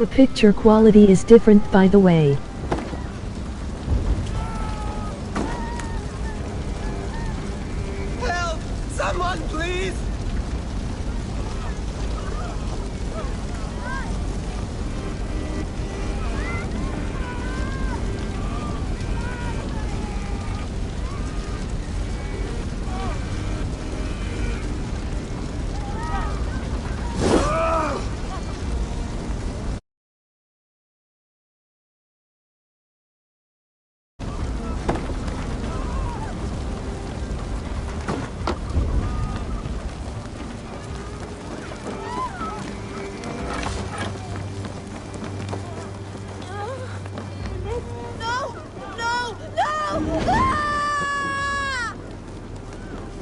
The picture quality is different, by the way. Help! Someone, please!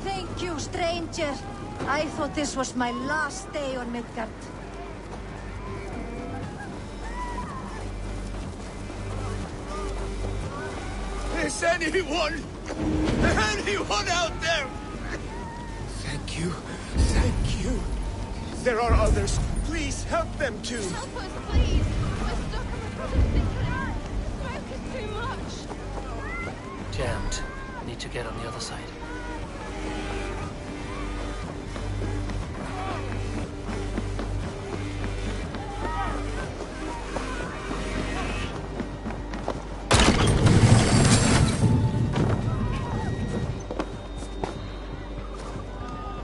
Thank you, stranger. I thought this was my last day on Midgard. Is anyone out there? Thank you. Thank you. There are others. Please help them too. Help us, please! We're stuck on the brother's air. Smoke is too much. Jammed. Need to get on the other side.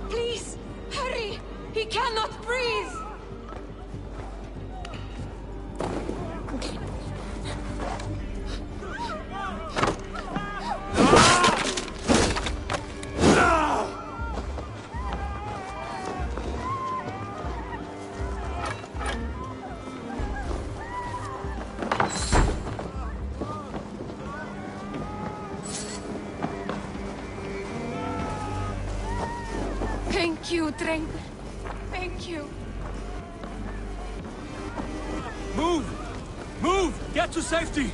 Please, hurry! He cannot breathe! Thank you, Dreng. Thank you. Move! Move! Get to safety!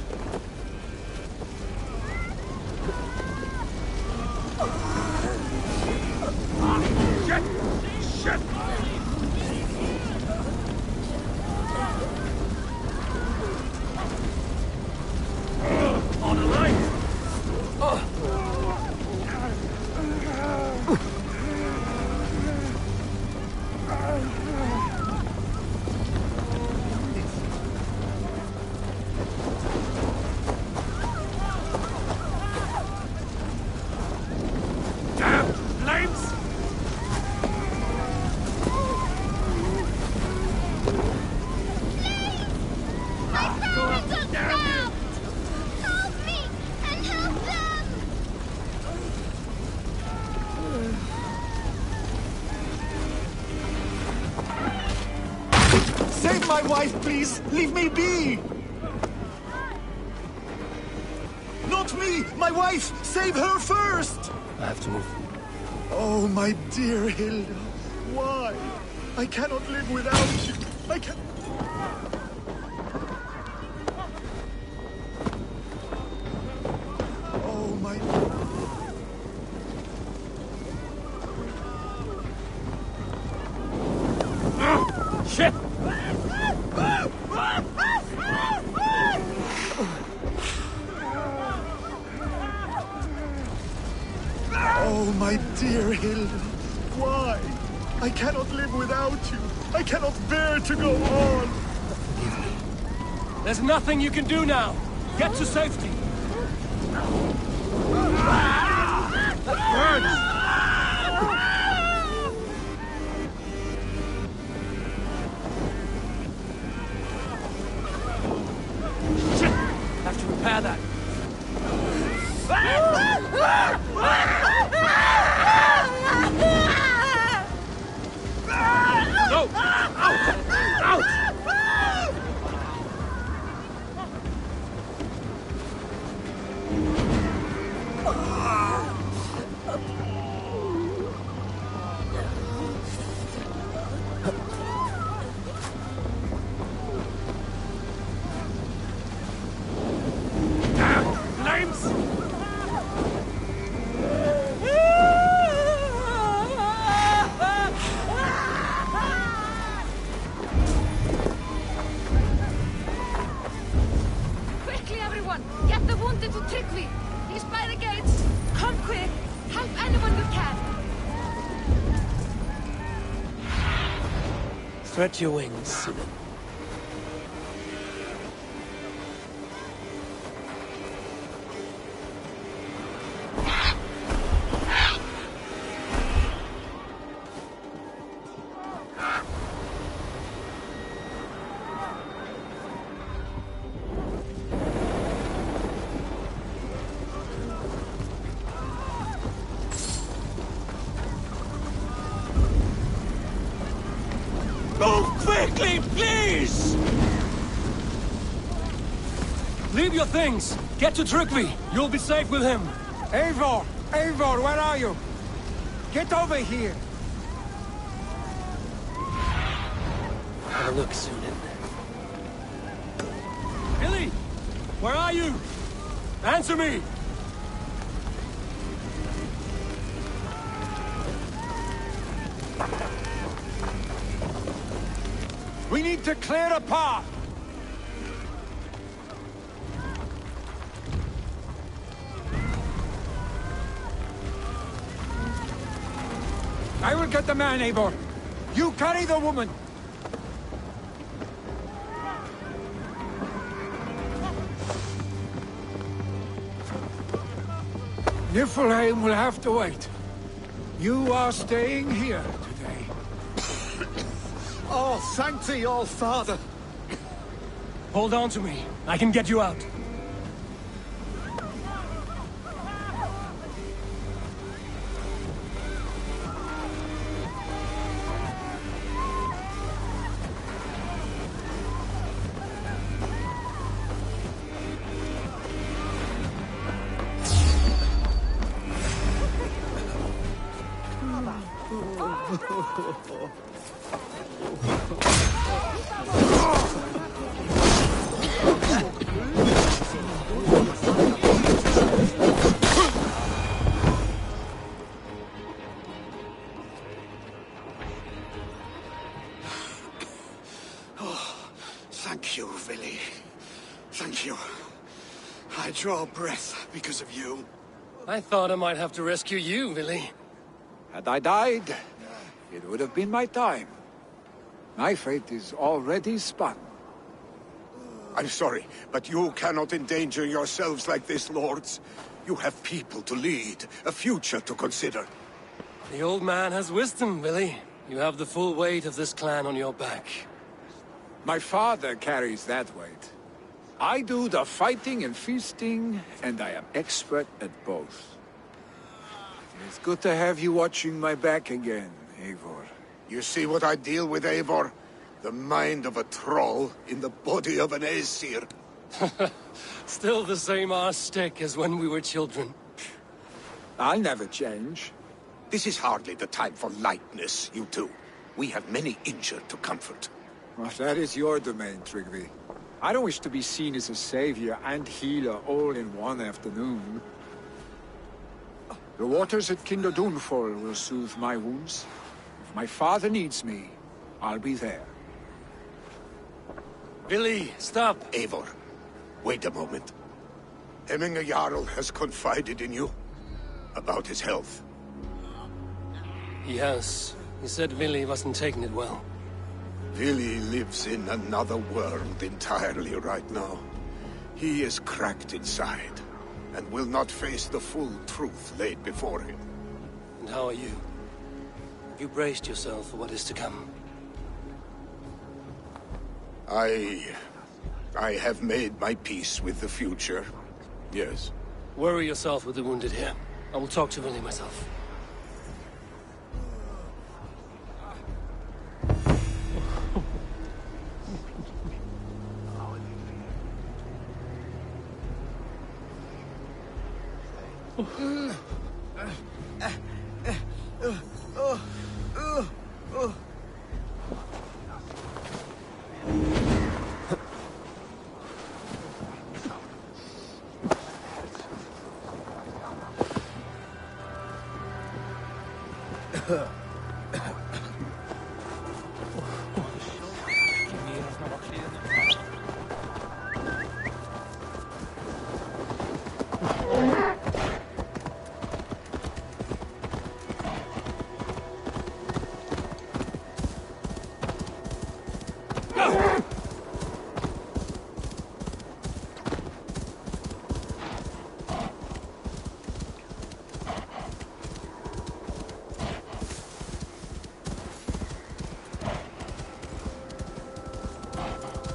Shit! Shit! On the line! Save my wife, please! Leave me be! Not me! My wife! Save her first! I have to move. Oh, my dear Hilda. Why? I cannot live without you. I can... Oh, my... Shit! Oh, my dear Hilda. Why? I cannot live without you. I cannot bear to go on. There's nothing you can do now. Get to safety. That burns! Shit! Have to repair that. No! Out! Out! Damn! Flames! Stretch your wings. Move quickly, please! Leave your things. Get to Tryggvi. You'll be safe with him. Eivor! Eivor, where are you? Get over here! Have a look, soon. Billy! Where are you? Answer me! We need to clear a path! I will get the man, Eivor. You carry the woman. Niflheim will have to wait. You are staying here today. Oh, thank thee, all father. Hold on to me. I can get you out. Thank you, Willy. Thank you. I draw breath because of you. I thought I might have to rescue you, Billy. Had I died, it would have been my time. My fate is already spun. I'm sorry, but you cannot endanger yourselves like this, lords. You have people to lead, a future to consider. The old man has wisdom, Billy. You have the full weight of this clan on your back. My father carries that weight. I do the fighting and feasting, and I am expert at both. It's good to have you watching my back again, Eivor. You see what I deal with, Eivor? The mind of a troll in the body of an Aesir. Still the same arse stick as when we were children. I'll never change. This is hardly the time for lightness, you two. We have many injured to comfort. Well, that is your domain, Tryggvi. I don't wish to be seen as a savior and healer all in one afternoon. The waters at Kinderdunfol will soothe my wounds. If my father needs me, I'll be there. Billy, stop! Eivor, wait a moment. Hemminger Jarl has confided in you about his health. He has. He said Billy wasn't taking it well. Willy lives in another world entirely right now. He is cracked inside, and will not face the full truth laid before him. And how are you? You braced yourself for what is to come. I have made my peace with the future. Yes. Worry yourself with the wounded here. I will talk to Willy myself.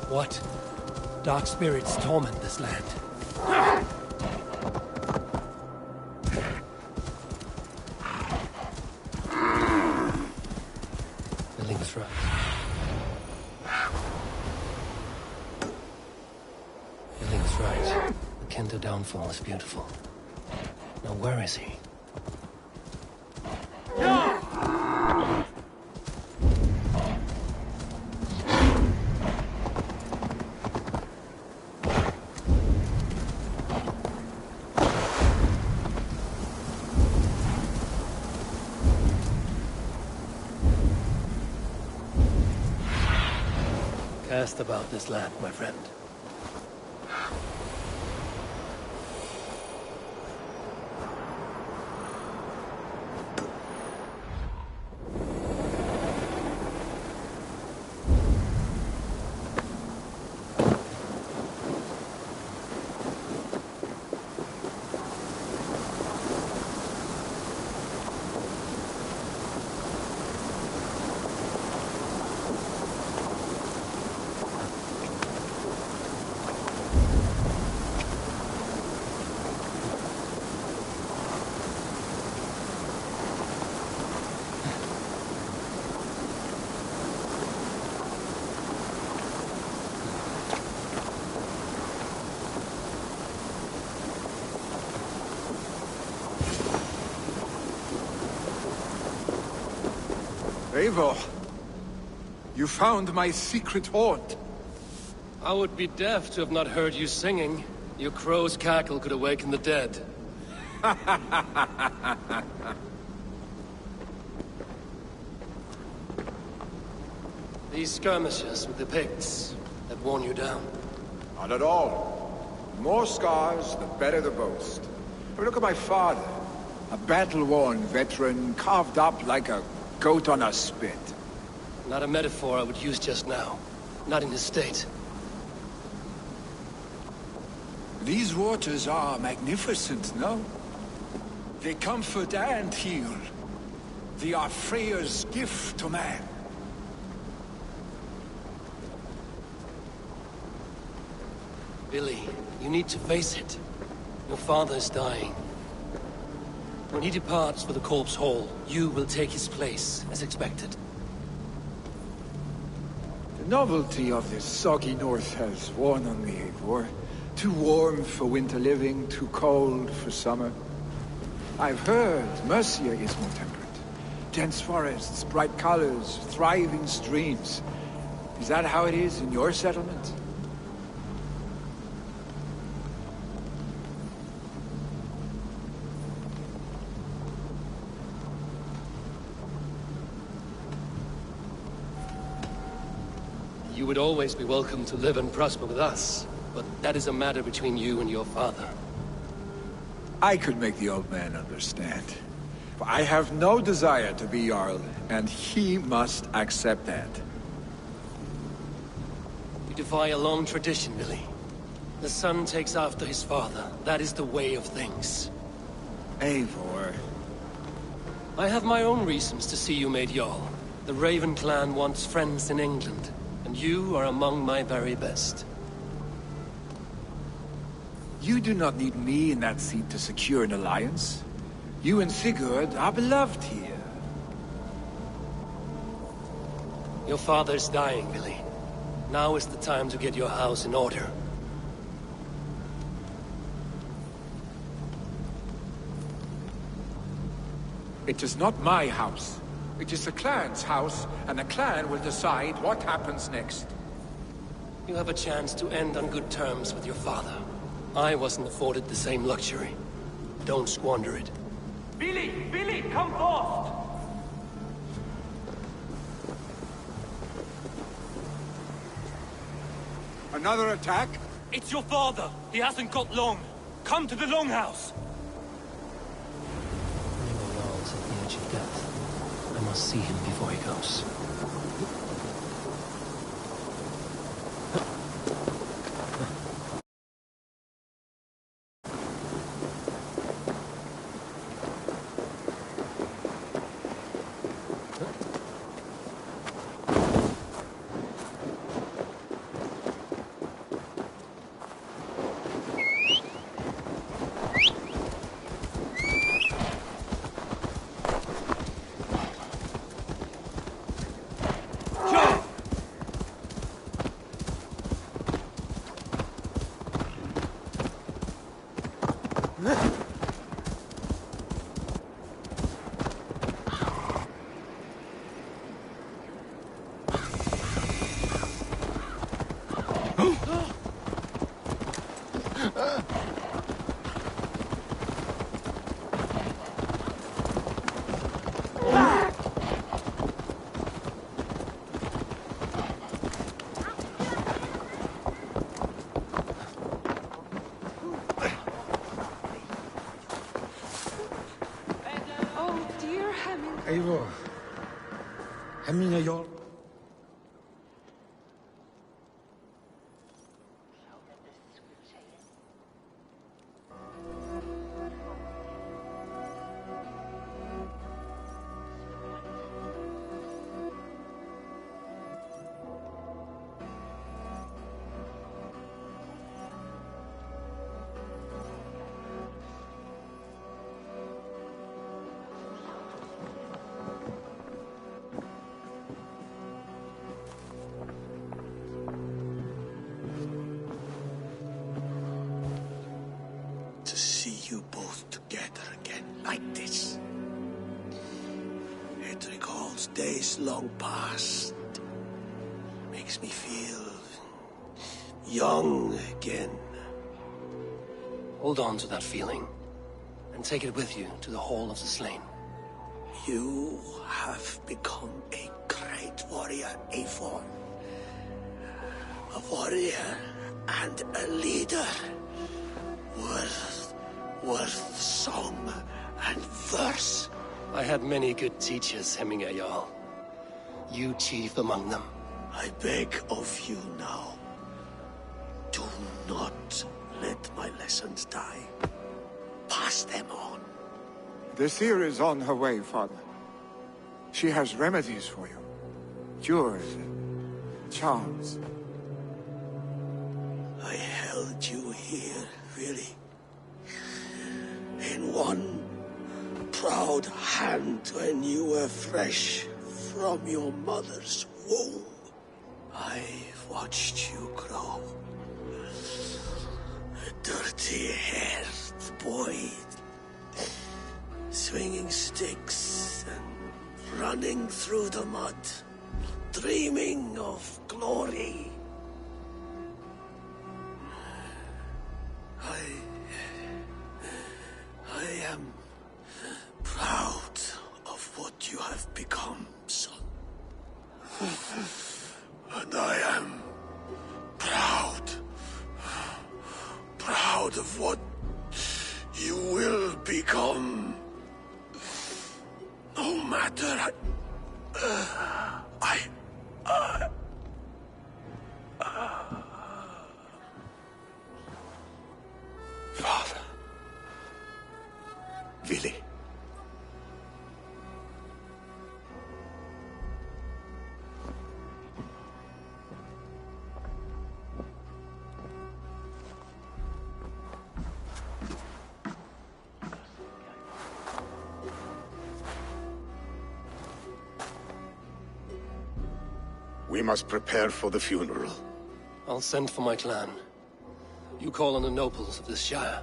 What? Dark spirits torment this land. Billy was right. Billy was right. The Kendo downfall is beautiful. Now where is he? Cast about this land, my friend. Eivor, you found my secret haunt. I would be deaf to have not heard you singing. Your crow's cackle could awaken the dead. These skirmishes with the Picts have worn you down. Not at all. The more scars, the better the boast. But look at my father. A battle-worn veteran, carved up like a goat on a spit. Not a metaphor I would use just now. Not in this state. These waters are magnificent, no? They comfort and heal. They are Freya's gift to man. Billy, you need to face it. Your father is dying. When he departs for the Corpse Hall, you will take his place, as expected. The novelty of this soggy north has worn on me, Eivor. Too warm for winter living, too cold for summer. I've heard Mercia is more temperate. Dense forests, bright colors, thriving streams. Is that how it is in your settlement? You would always be welcome to live and prosper with us, but that is a matter between you and your father. I could make the old man understand. I have no desire to be Jarl, and he must accept that. You defy a long tradition, Billy. The son takes after his father. That is the way of things. Eivor. I have my own reasons to see you made Jarl. The Raven clan wants friends in England, and you are among my very best. You do not need me in that seat to secure an alliance. You and Sigurd are beloved here. Your father's dying, Billy. Now is the time to get your house in order. It is not my house. It is the clan's house, and the clan will decide what happens next. You have a chance to end on good terms with your father. I wasn't afforded the same luxury. Don't squander it. Billy! Billy, come forth! Another attack? It's your father! He hasn't got long! Come to the Longhouse! Jarl's at the edge of death. I must see him before he goes. Eivor. Hemming Jarl. To see you both together again like this. It recalls days long past. Makes me feel young again. Hold on to that feeling, and take it with you to the Hall of the Slain. You have become a great warrior, Eivor. A warrior and a leader. Worth song and verse. I had many good teachers, Hemminger Jarl. You chief among them. I beg of you now, do not let my lessons die. Pass them on. The seer is on her way, Father. She has remedies for you. Cures and charms. I held you here, really. In one proud hand when you were fresh from your mother's womb. I've watched you grow. A dirty-haired boy, swinging sticks and running through the mud, dreaming of glory. I am proud of what you have become, son. And I am proud of what you will become. No matter Father. Willy. We must prepare for the funeral. I'll send for my clan. You call on the nobles of this shire.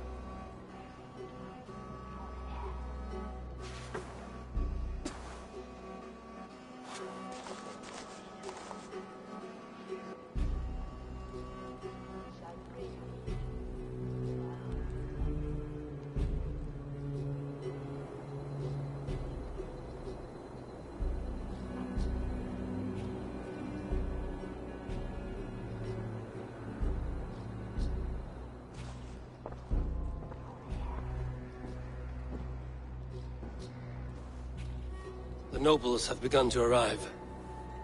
The nobles have begun to arrive.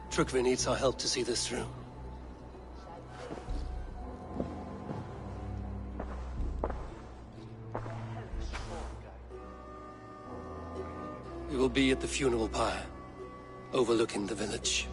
Trygve needs our help to see this through. We will be at the funeral pyre, overlooking the village.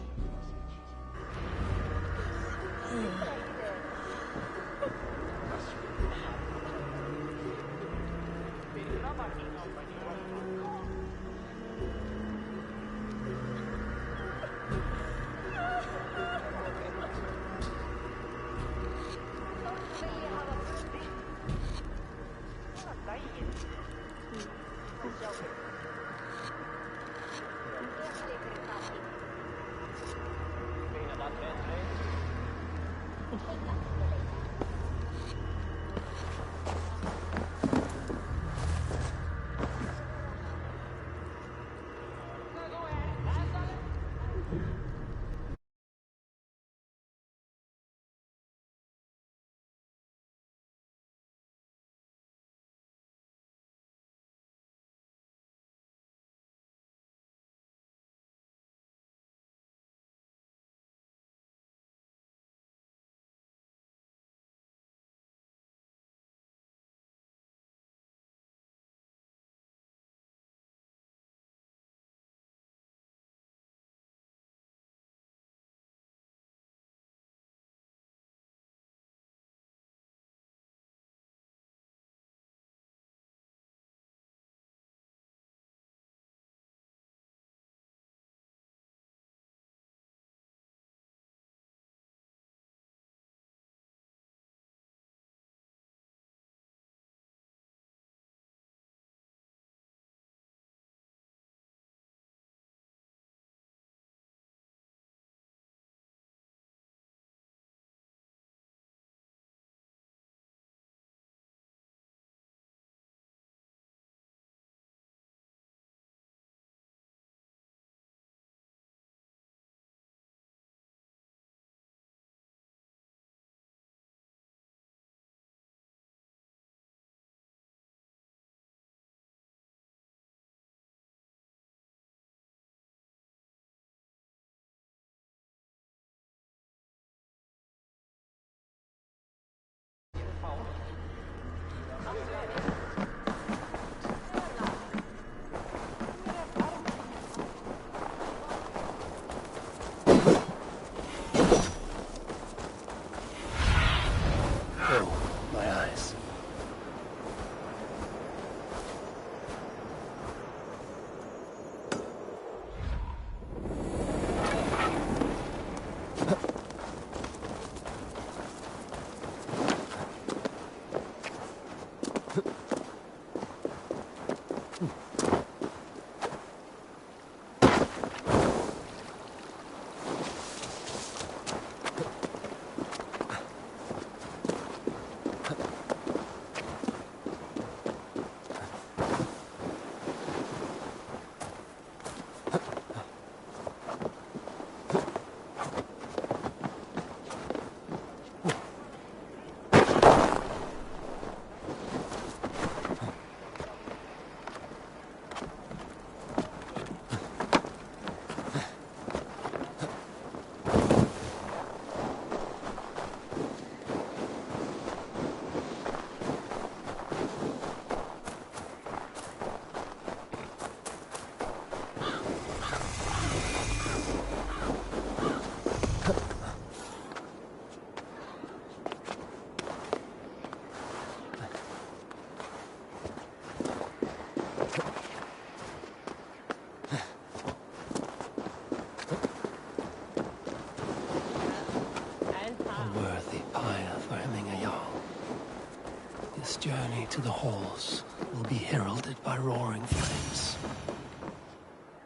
halls will be heralded by roaring flames.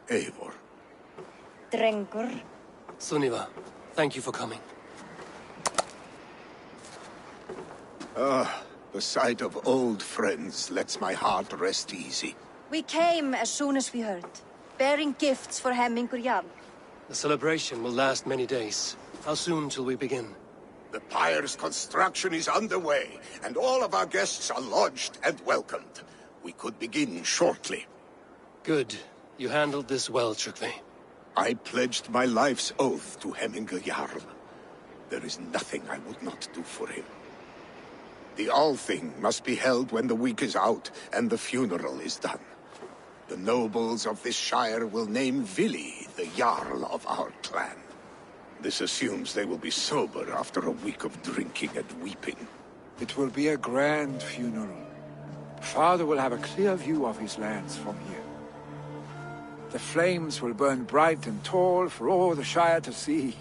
Eivor. Drengur. Sunniva, thank you for coming. The sight of old friends lets my heart rest easy. We came as soon as we heard, bearing gifts for Hemmingur Jarl. The celebration will last many days. How soon till we begin? The pyre's construction is underway, and all of our guests are lodged and welcomed. We could begin shortly. Good. You handled this well, Tryggvi. I pledged my life's oath to Hemmingur Jarl. There is nothing I would not do for him. The Althing must be held when the week is out and the funeral is done. The nobles of this shire will name Vili the Jarl of our clan. This assumes they will be sober after a week of drinking and weeping. It will be a grand funeral. Father will have a clear view of his lands from here. The flames will burn bright and tall for all the Shire to see.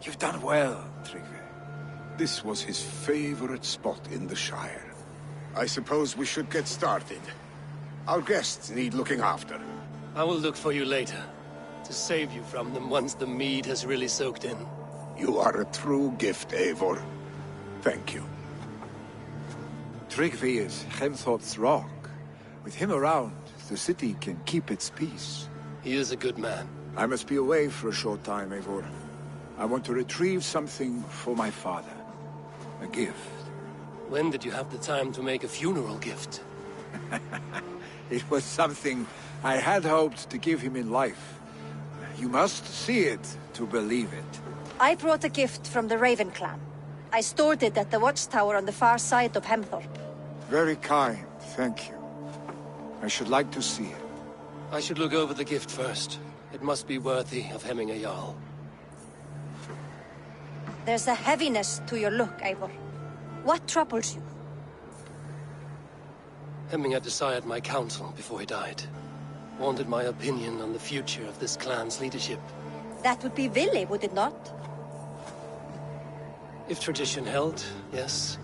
You've done well, Tryggvi. This was his favorite spot in the Shire. I suppose we should get started. Our guests need looking after. I will look for you later, to save you from them once the mead has really soaked in. You are a true gift, Eivor. Thank you. Tryggvi is Hemthorpe's rock. With him around, the city can keep its peace. He is a good man. I must be away for a short time, Eivor. I want to retrieve something for my father. A gift. When did you have the time to make a funeral gift? It was something I had hoped to give him in life. You must see it to believe it. I brought a gift from the Raven clan. I stored it at the watchtower on the far side of Hemthorpe. Very kind, thank you. I should like to see it. I should look over the gift first. It must be worthy of Hemmingur Jarl. There's a heaviness to your look, Eivor. What troubles you? Hemmingur desired my counsel before he died. Wanted my opinion on the future of this clan's leadership. That would be Vili, would it not? If tradition held, yes.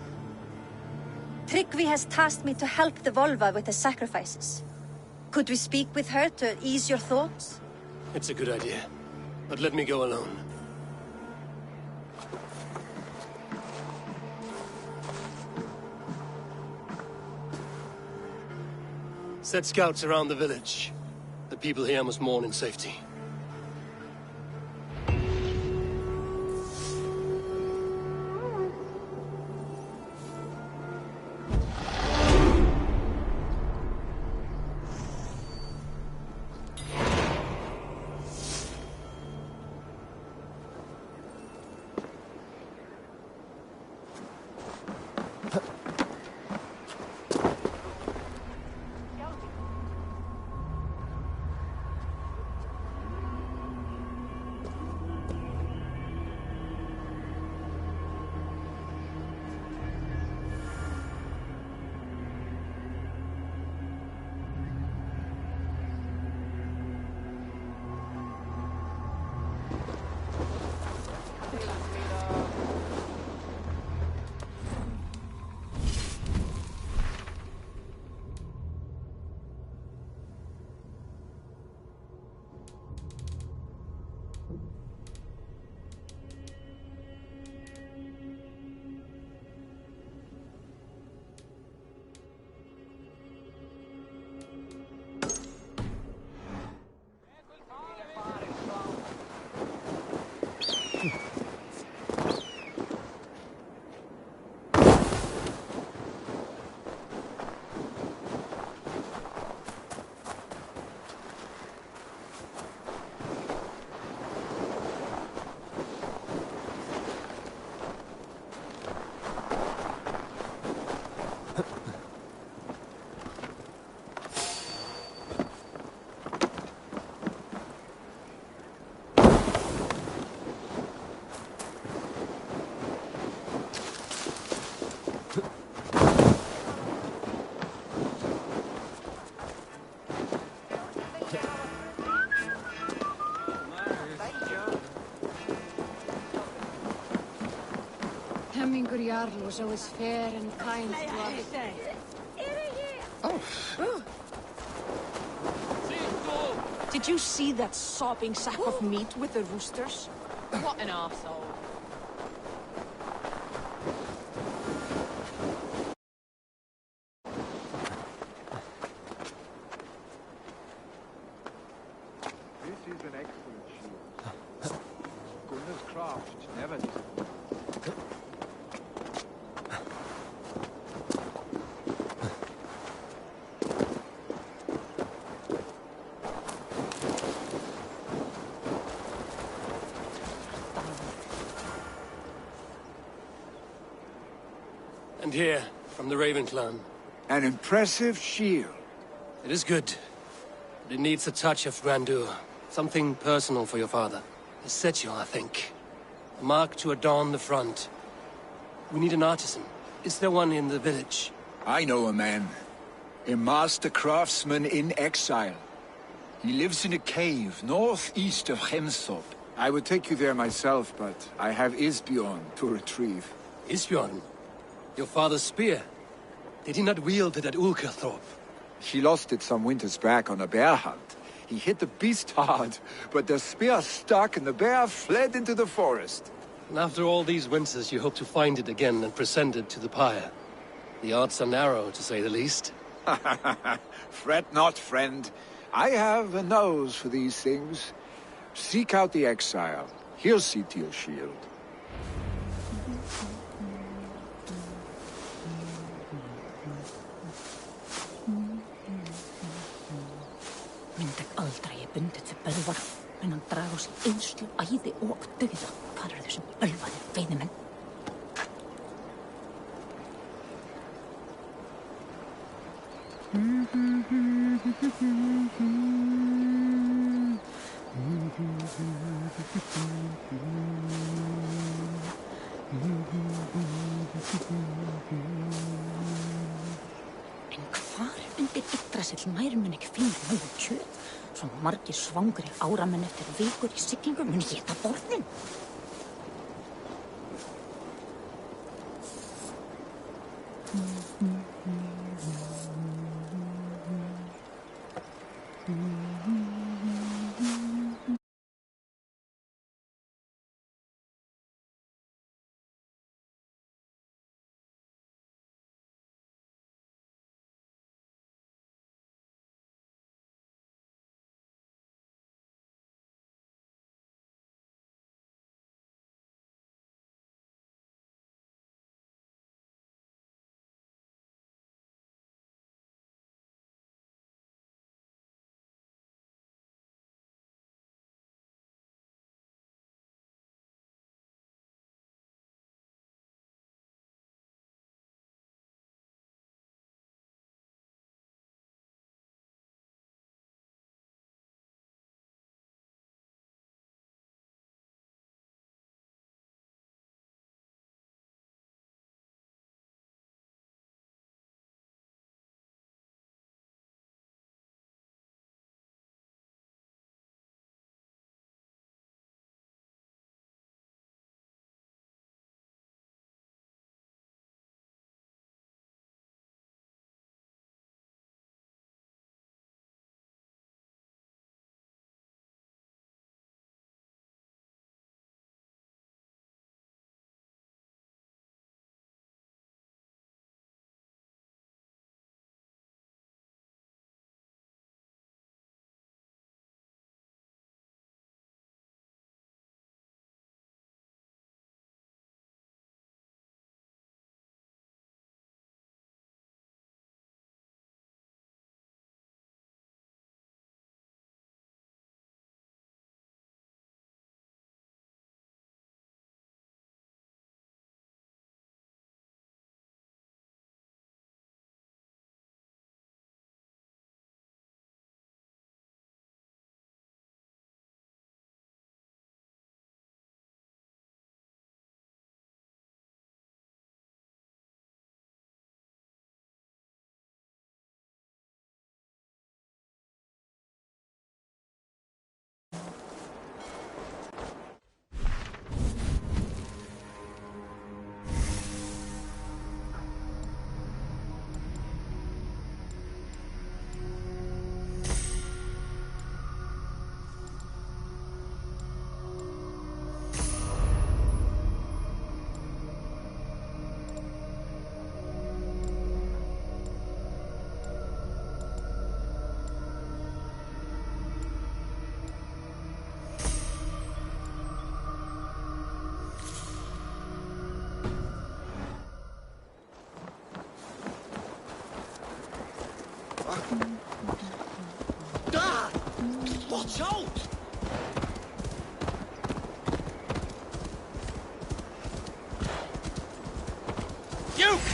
Tryggvi has tasked me to help the Volva with the sacrifices. Could we speak with her to ease your thoughts? It's a good idea. But let me go alone. Set scouts around the village. The people here must mourn in safety. Hemmingur Jarl was always fair and kind to us. Did you see that sopping sack of meat with the roosters? What an arsehole. This is an excellent shield. Gunnar's craft never disappoints. And here, from the Raven clan. An impressive shield. It is good, but it needs a touch of grandeur. Something personal for your father. A setule, I think. A mark to adorn the front. We need an artisan. Is there one in the village? I know a man. A master craftsman in exile. He lives in a cave northeast of Hemthorpe. I would take you there myself, but I have Isbjorn to retrieve. Isbjorn? Your father's spear? Did he not wield it at Ulkerthorpe? He lost it some winters back on a bear hunt. He hit the beast hard, but the spear stuck and the bear fled into the forest. And after all these winters, you hope to find it again and present it to the pyre. The odds are narrow, to say the least. Fret not, friend. I have a nose for these things. Seek out the exile. He'll see to your shield. Myndeg aldrei bundið til bölvar, en hann draga oss í eyðslu, æði og dauða. Hvar eru þessum ölvaði veiðimenn? En hvar undir Yggdrasill mærin ekki finna nógu kjöt? Svo margir svangri áramenn eftir vikur í siglingu muni éta borðin.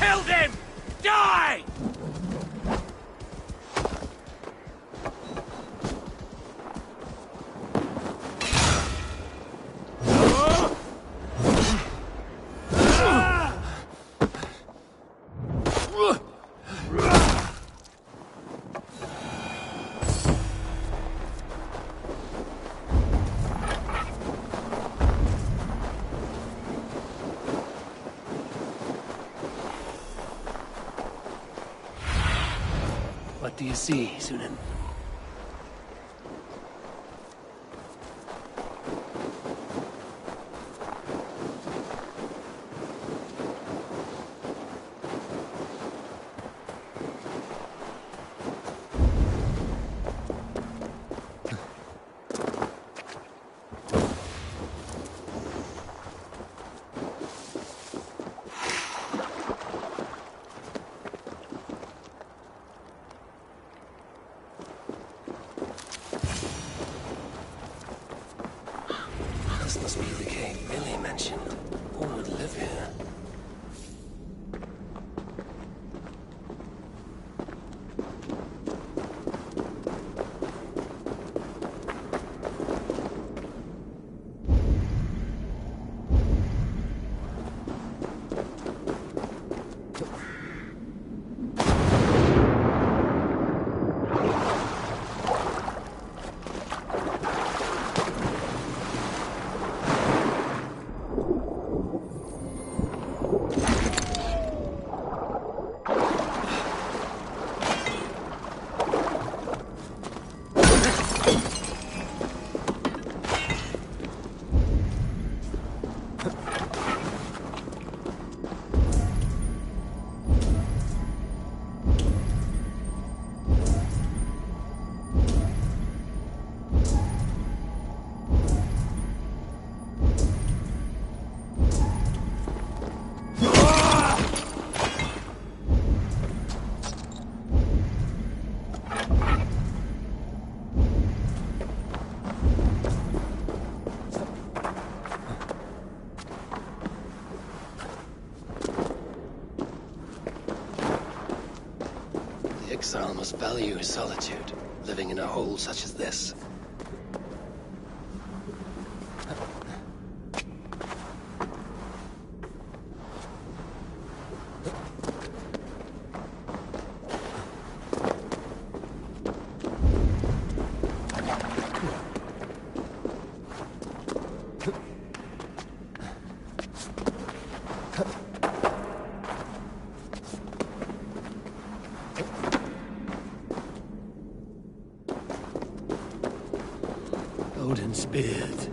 killed him! Die! What do you see, Sunan? This must be the cave Billy mentioned. Who would live here? The exile must value his solitude, living in a hole such as this. Odin's beard.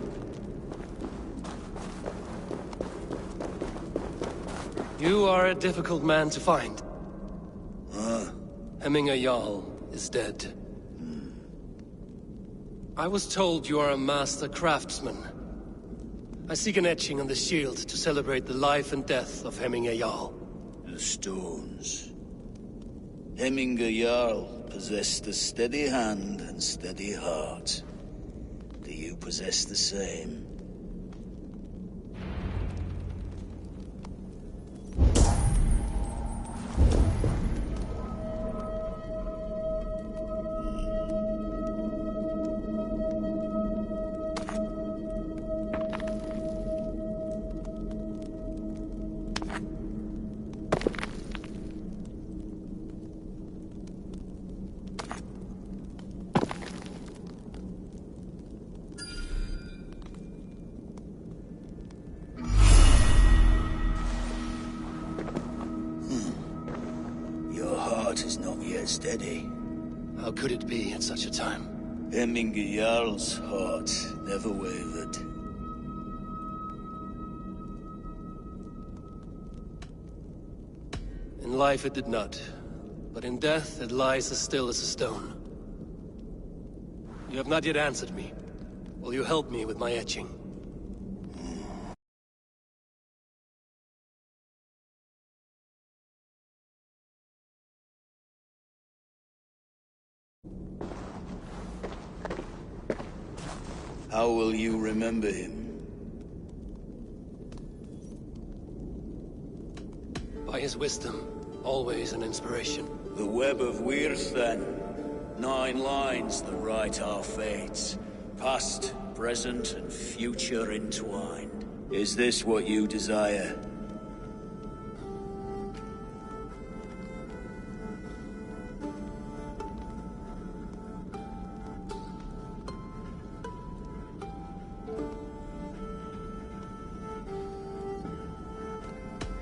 You are a difficult man to find. Hemminger Jarl is dead. I was told you are a master craftsman. I seek an etching on the shield to celebrate the life and death of Hemminger Jarl. The stones. Hemminger Jarl possessed a steady hand and steady heart. Do you possess the same? Is not yet steady. How could it be at such a time? Hemminger Jarl's heart never wavered. In life it did not, but in death it lies as still as a stone. You have not yet answered me. Will you help me with my etching? How will you remember him? By his his wisdom, always an inspiration. The web of Wirth, then. 9 lines that write our fates. Past, present, and future entwined. Is this what you desire?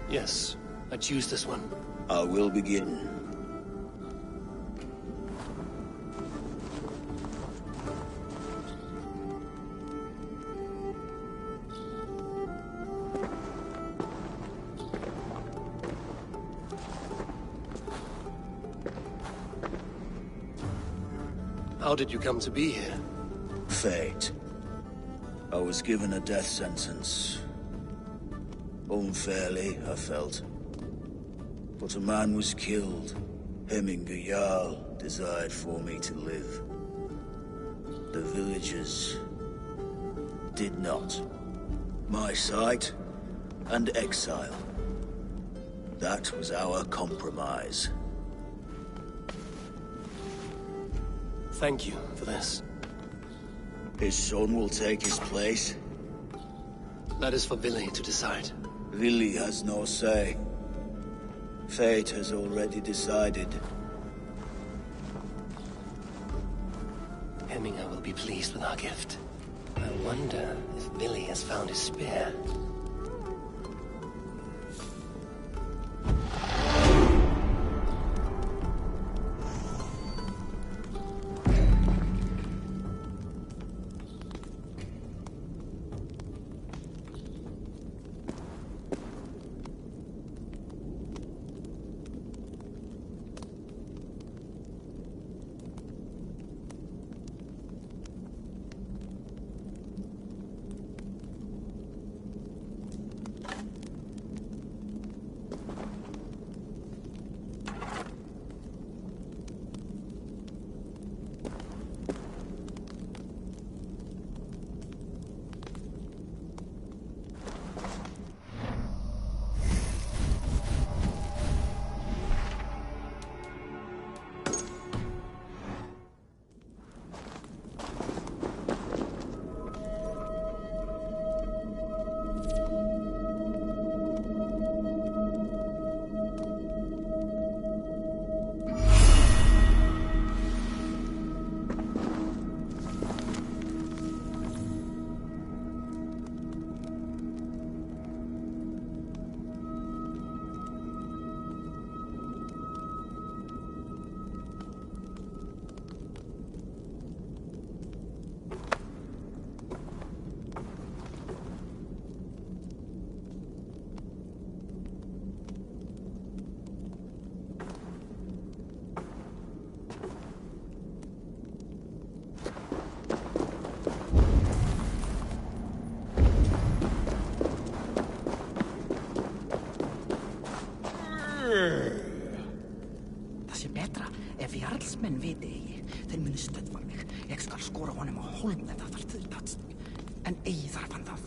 Yes, I choose this one. I will begin. How did you come to be here? Fate. I was given a death sentence. Unfairly, I felt. But a man was killed. Hemminger Jarl desired for me to live. The villagers did not. My sight and exile. That was our compromise. Thank you for this. His son will take his place. That is for Billy to decide. Billy has no say. Fate has already decided. Hemminger will be pleased with our gift. I wonder if Billy has found his spear. Það sé betra ef jarlsmenn viti eigi. Þeir muni stöðva mig. Ég skal skora honum á hólm ef það þarf til þess. En eigi þarf hann það.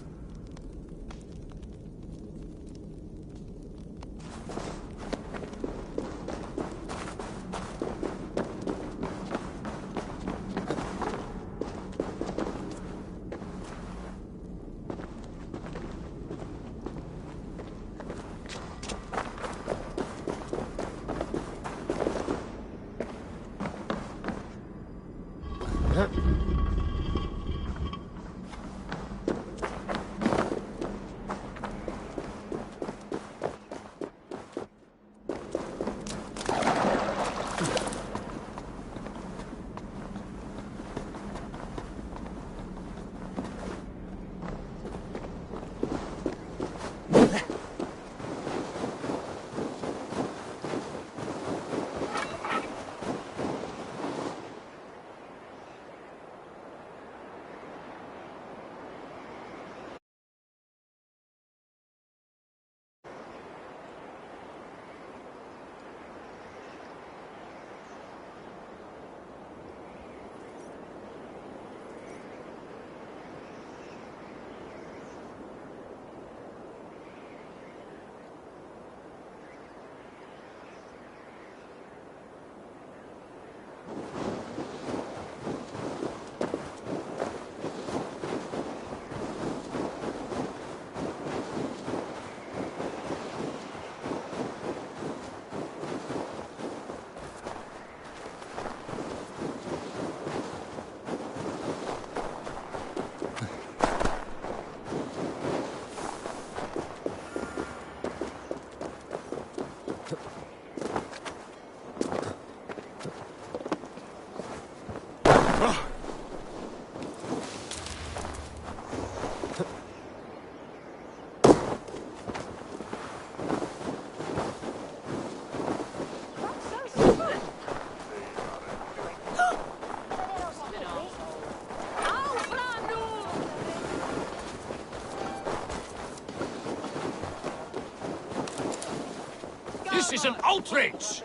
This is an outrage!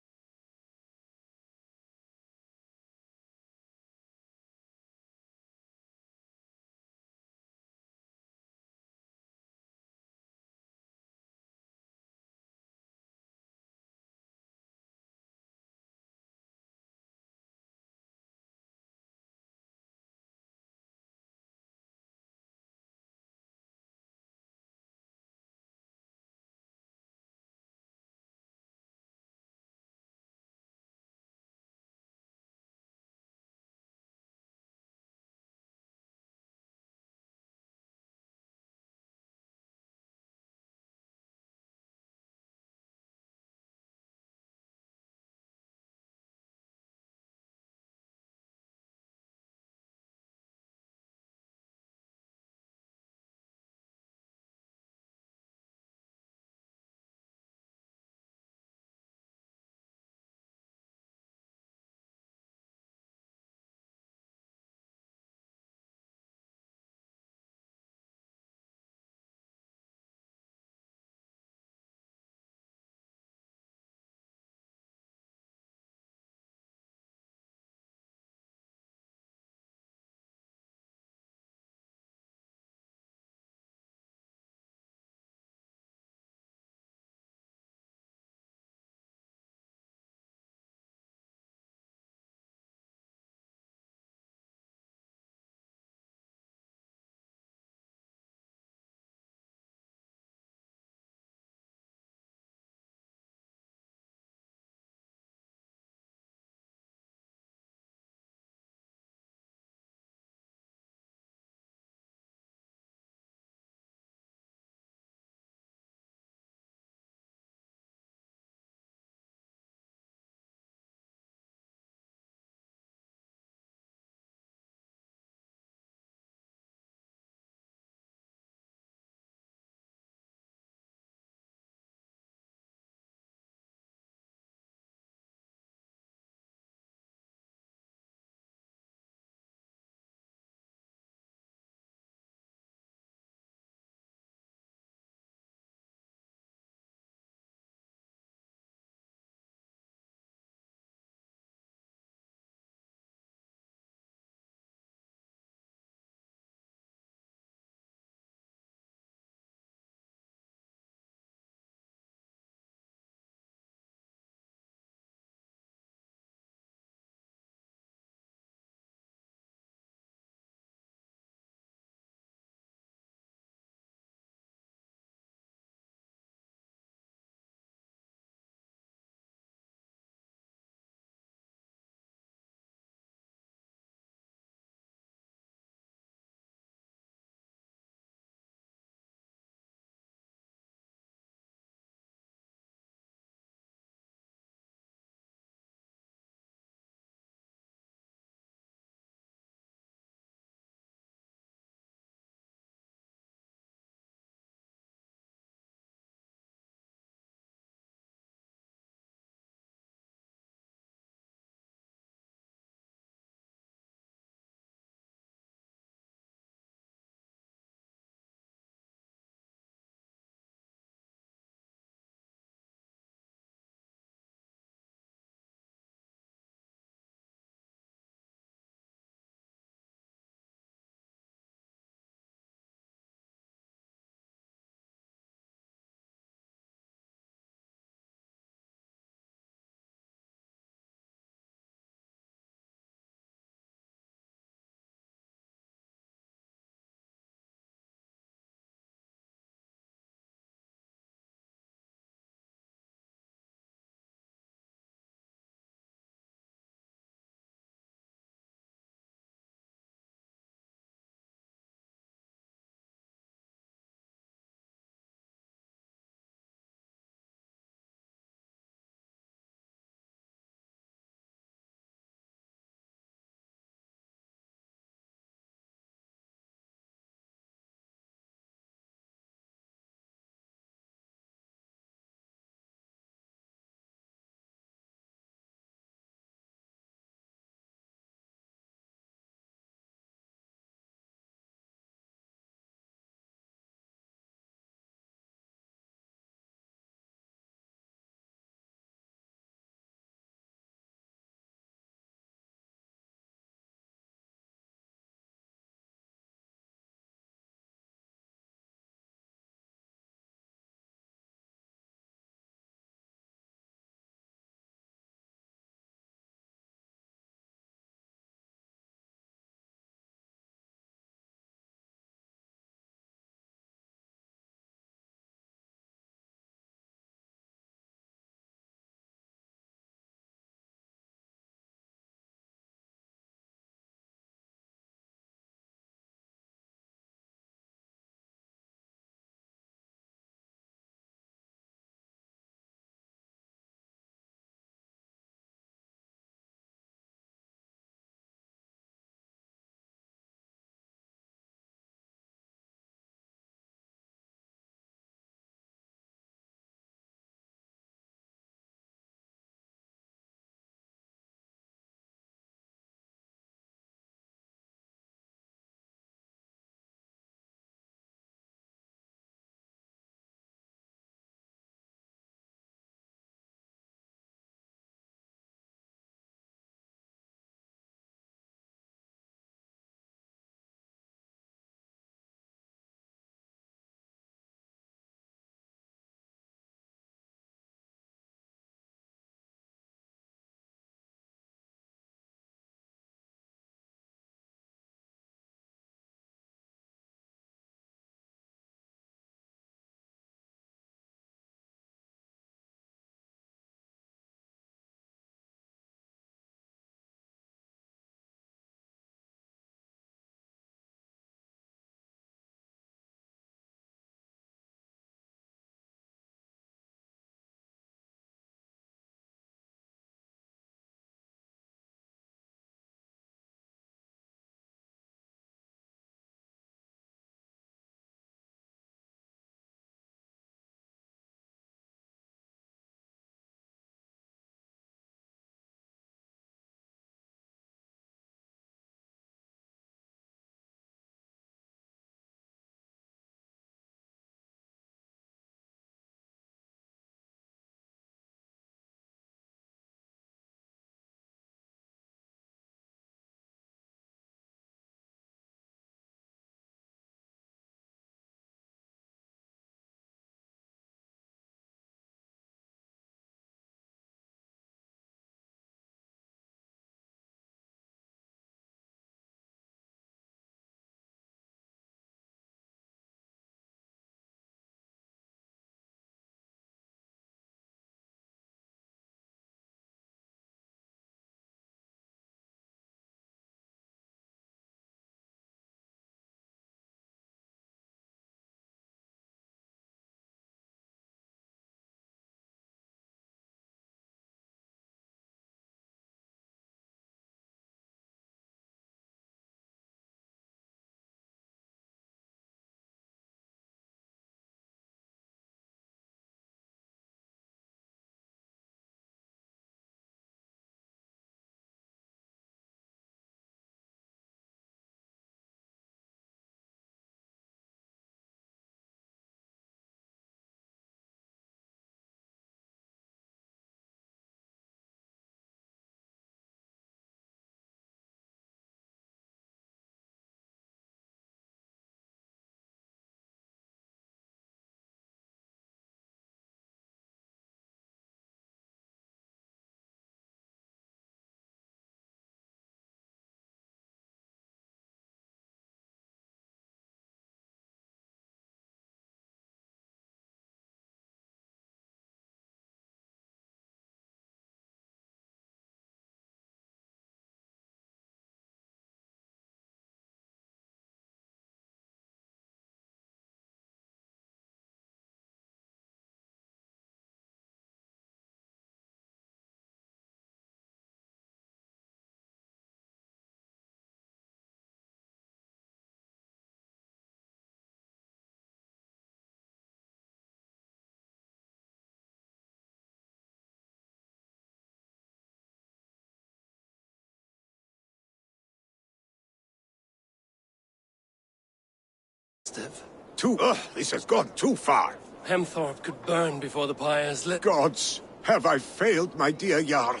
This has gone too far. Hemthorpe could burn before the pyres lit. Gods, have I failed, my dear Jarl?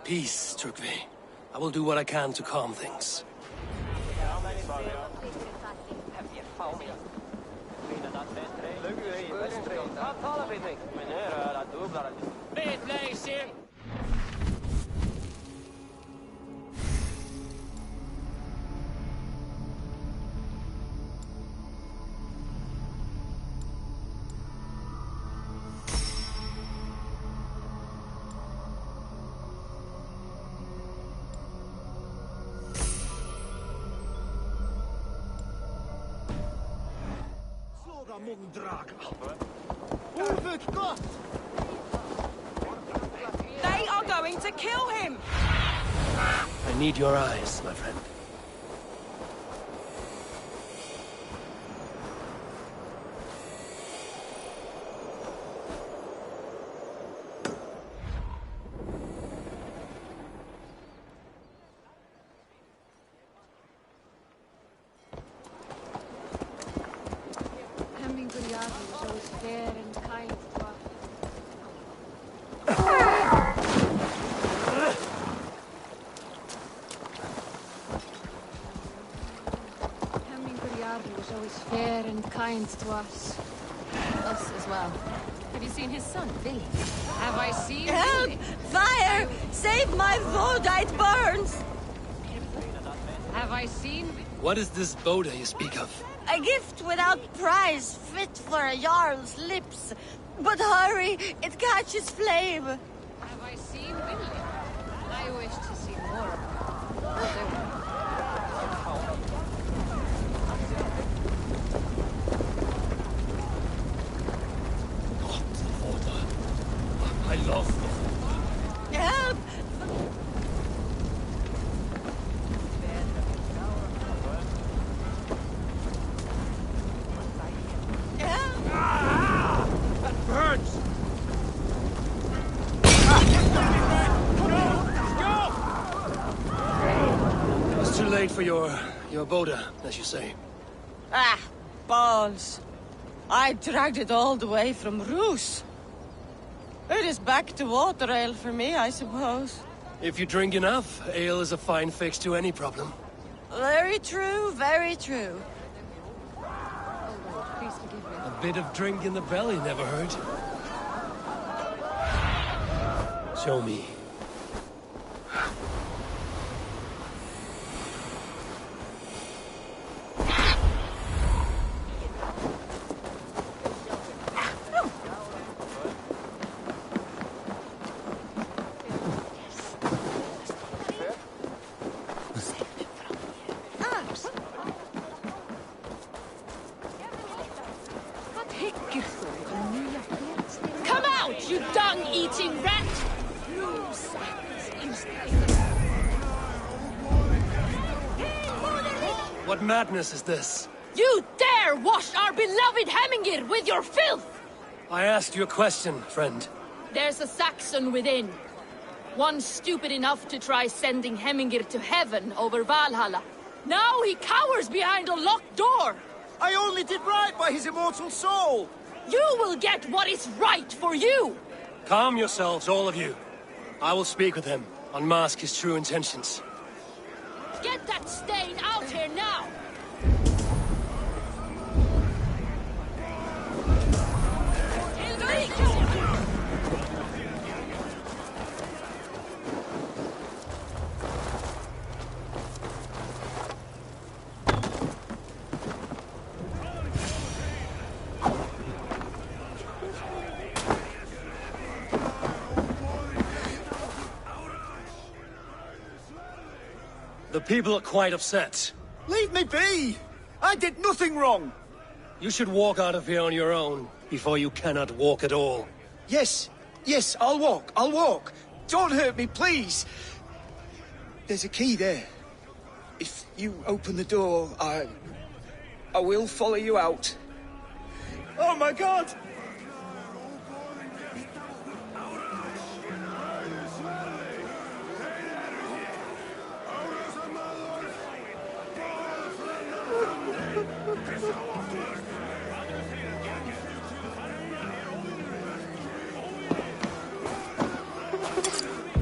Peace, Tyrkvi. I will do what I can to calm things. They are going to kill him! I need your eyes, my friend. Fair and kind to us. Us as well. Have you seen his son, Billy? Have I seen Help! Billy? Fire! Save my Vodite burns! Have I seen... What is this Boda you speak of? A gift without price, fit for a Jarl's lips. But hurry, it catches flame. Have I seen Billy? I wish to see more of him. I love Help! That burns! It's too late for your Boda, as you say. Ah, balls. I dragged it all the way from Roos. It is back to water ale for me, I suppose. If you drink enough, ale is a fine fix to any problem. Very true, very true. Please forgive me. A bit of drink in the belly never hurt. Show me. Come out, you dung-eating rat! What madness is this? You dare wash our beloved Hemingir with your filth! I asked you a question, friend. There's a Saxon within. One stupid enough to try sending Hemingir to heaven over Valhalla. Now he cowers behind a locked door! I only did right by his immortal soul! You will get what is right for you! Calm yourselves, all of you. I will speak with him, unmask his true intentions. Get that stain out here now! The people are quite upset. Leave me be! I did nothing wrong! You should walk out of here on your own, before you cannot walk at all. Yes, I'll walk. Don't hurt me, please! There's a key there. If you open the door, I will follow you out. Oh my god!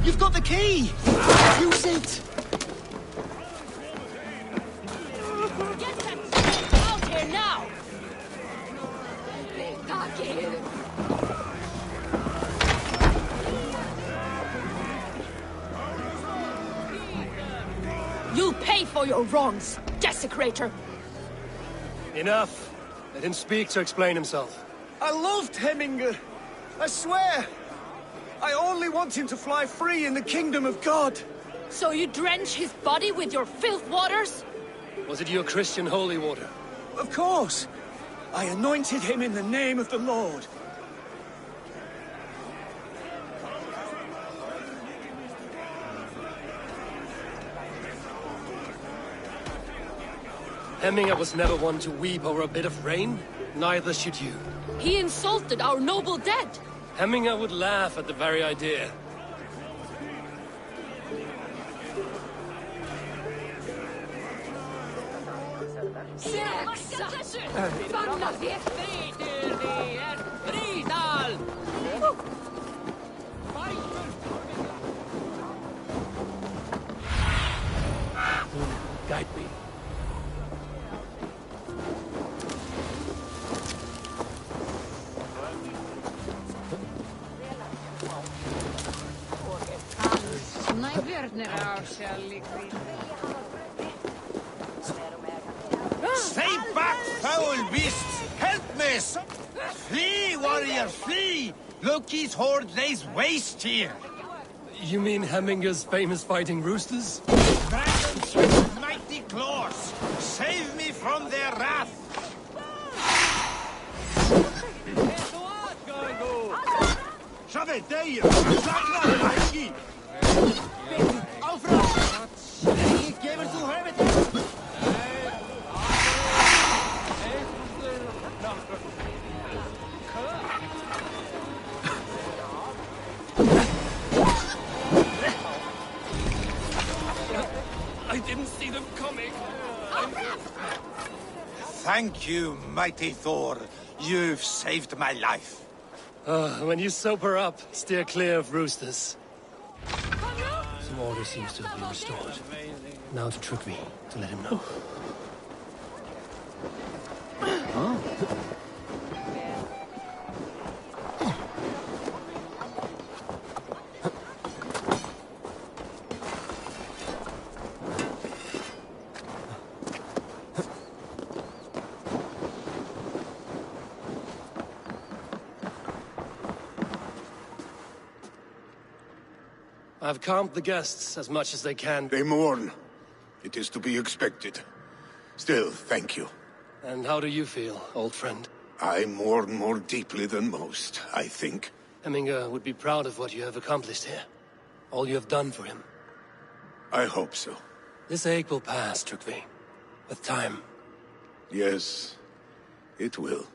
You've got the key! Use it! Get them out here now! You'll pay for your wrongs, desecrator! Enough! Let him speak to explain himself. I loved Heminger. I swear. I only want him to fly free in the kingdom of God. So you drench his body with your filth waters? Was it your Christian holy water? Of course. I anointed him in the name of the Lord. Hemminger was never one to weep over a bit of rain. Neither should you. He insulted our noble dead. Hemminger would laugh at the very idea. Guide me. Stay back, foul beasts! Help me! Flee, warriors, flee! Loki's horde lays waste here! You mean Hemminger's famous fighting roosters? Dragons with mighty claws! Save me from their wrath! Shove it, there you! I didn't see them coming. Thank you, mighty Thor. You've saved my life. When you sober up, steer clear of roosters. Some order seems to have been restored. Now to Trygve, to let him know. I've calmed the guests as much as they can. They mourn. It is to be expected. Still, thank you. And how do you feel, old friend? I mourn more deeply than most, I think. Hemminger would be proud of what you have accomplished here. All you have done for him. I hope so. This ache will pass, Trygve. With time. Yes, it will.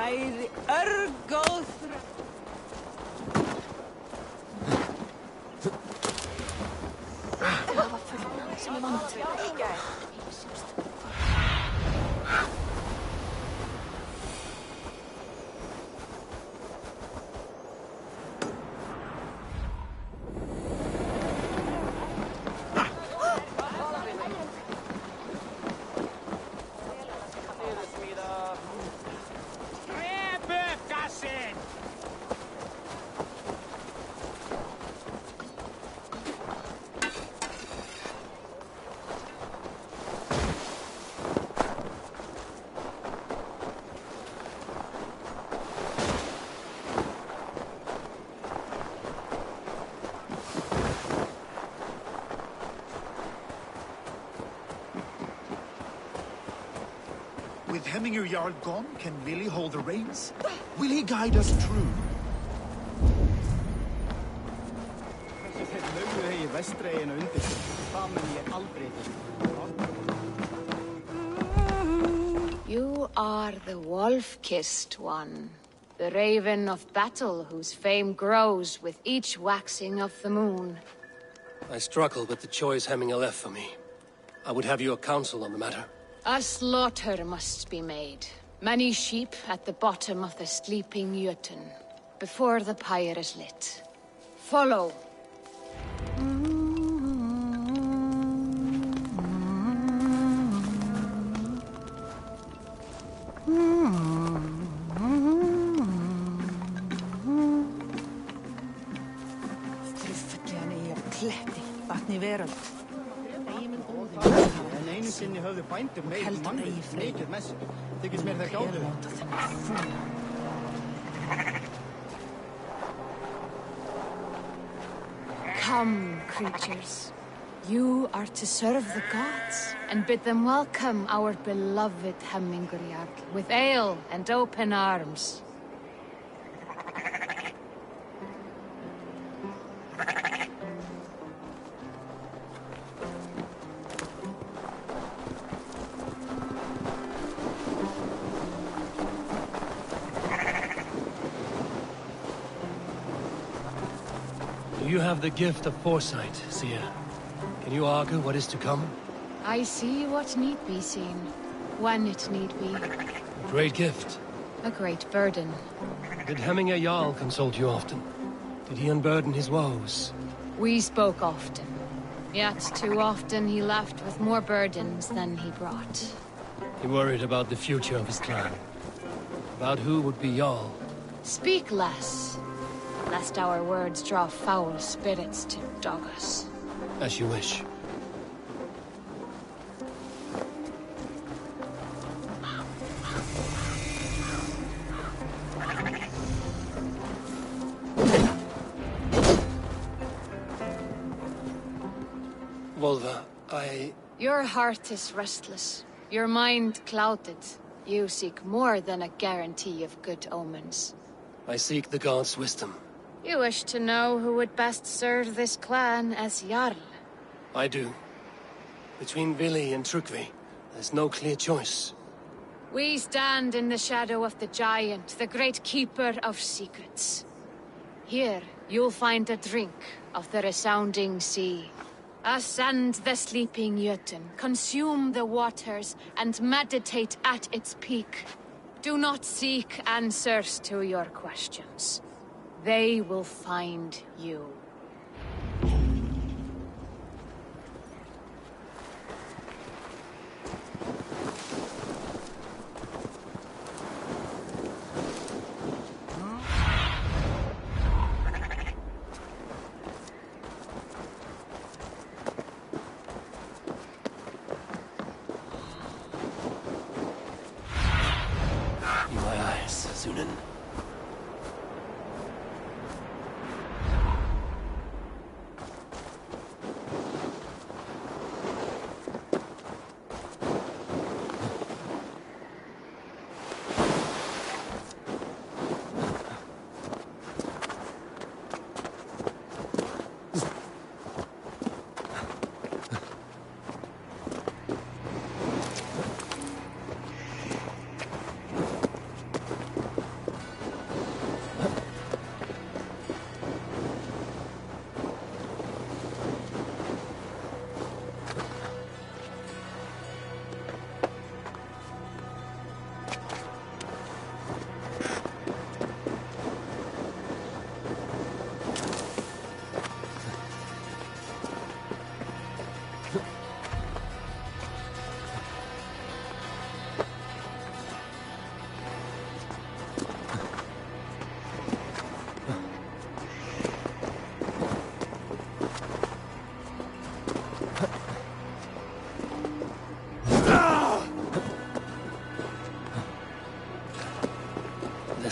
Air Ergoth. With Hemminger Jarl gone, can Willie hold the reins? Will he guide us true? You are the wolf-kissed one. The raven of battle whose fame grows with each waxing of the moon. I struggle with the choice Hemminger left for me. I would have your counsel on the matter. A slaughter must be made. Many sheep at the bottom of the sleeping Jötun, before the pyre is lit. Follow. Vatni veröld. En einu sinni höfðu bændur meiri mannvið, mikið messi. Þykist mér þeir gáðu. Come, creatures. You are to serve the gods, and bid them welcome our beloved Hemminger Jarl with ale and open arms. You have the gift of foresight, seer. Can you argue what is to come? I see what need be seen, when it need be. A great gift. A great burden. Did Hemminger Jarl consult you often? Did he unburden his woes? We spoke often. Yet too often he left with more burdens than he brought. He worried about the future of his clan. About who would be Jarl. Speak less, lest our words draw foul spirits to dog us. As you wish. Volva, Your heart is restless. Your mind clouded. You seek more than a guarantee of good omens. I seek the gods' wisdom. You wish to know who would best serve this clan as Jarl. I do. Between Vili and Trukvi, there's no clear choice. We stand in the shadow of the giant, the great keeper of secrets. Here, you'll find a drink of the resounding sea. Ascend the sleeping Jötun, consume the waters, and meditate at its peak. Do not seek answers to your questions. They will find you.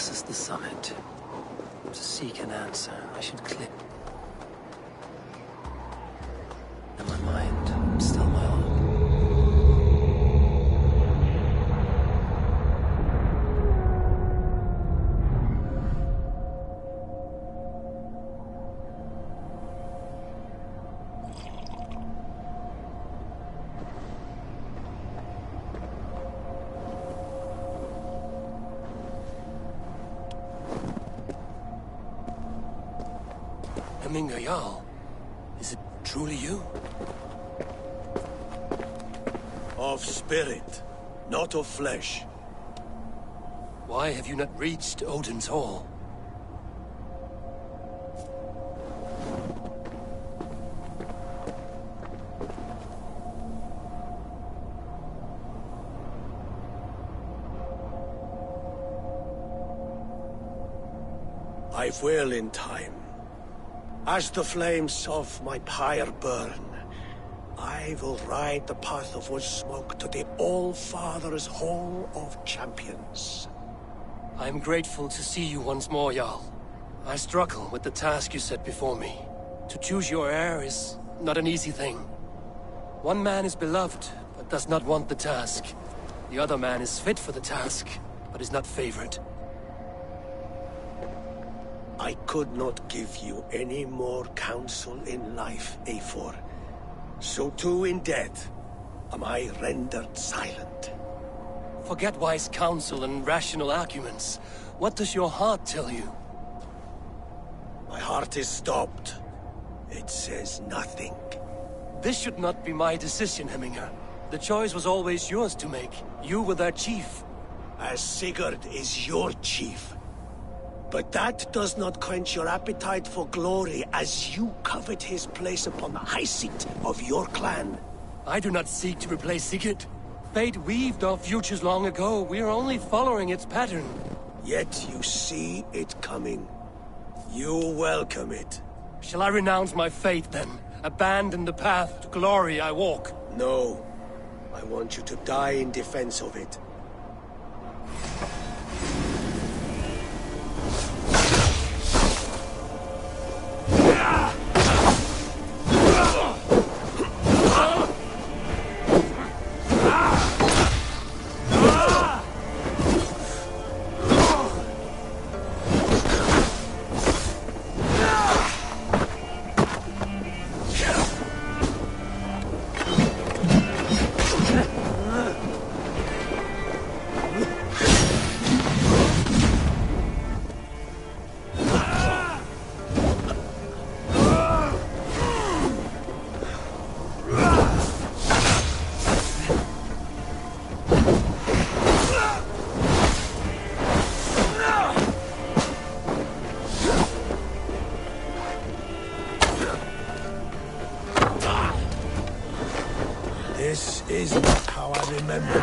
This is the summit. To seek an answer, I should click. And my mind, still my own. Jarl, is it truly you? Of spirit, not of flesh. Why have you not reached Odin's Hall? I will in time. As the flames of my pyre burn, I will ride the path of wood smoke to the All-Father's Hall of Champions. I am grateful to see you once more, Jarl. I struggle with the task you set before me. To choose your heir is not an easy thing. One man is beloved, but does not want the task. The other man is fit for the task, but is not favored. I could not give you any more counsel in life, Eivor. So too in death am I rendered silent. Forget wise counsel and rational arguments. What does your heart tell you? My heart is stopped. It says nothing. This should not be my decision, Hemminger. The choice was always yours to make. You were their chief. As Sigurd is your chief. But that does not quench your appetite for glory as you covet his place upon the high seat of your clan. I do not seek to replace Sigurd. Fate weaved our futures long ago. We are only following its pattern. Yet you see it coming. You welcome it. Shall I renounce my faith then? Abandon the path to glory I walk? No. I want you to die in defense of it. This is not how I remember.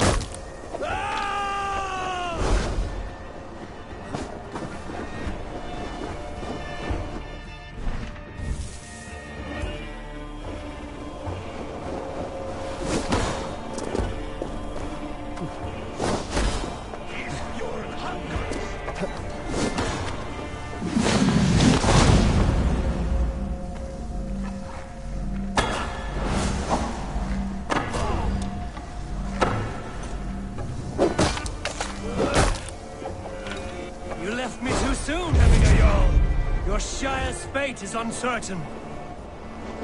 Fate is uncertain.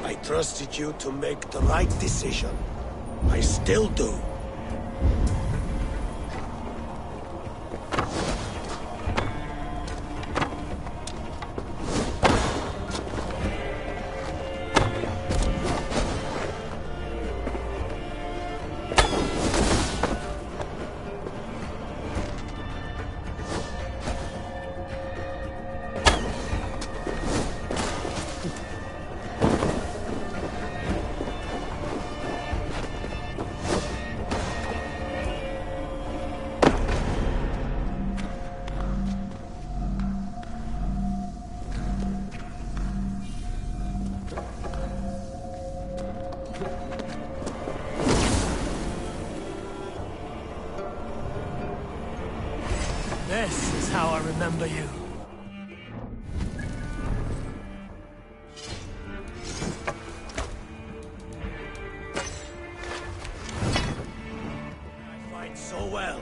I trusted you to make the right decision. I still do. is how I remember you. I fight so well.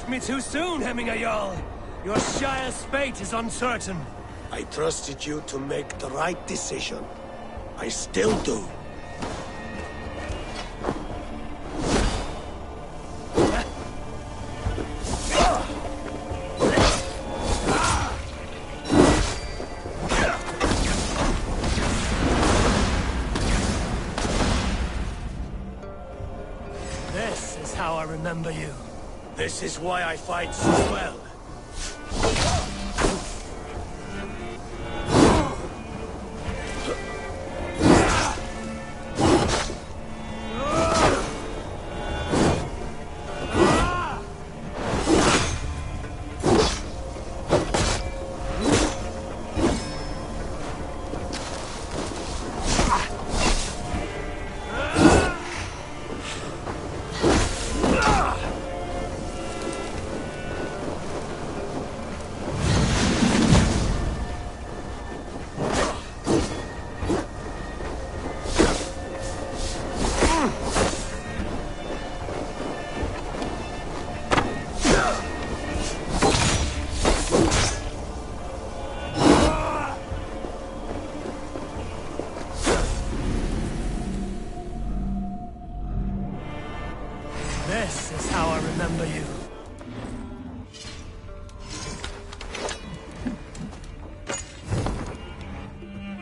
Me too soon, Hemminger Jarl. Your Shire's fate is uncertain. I trusted you to make the right decision. I still do. This is how I remember you. This is why I fight so well. This is how I remember you.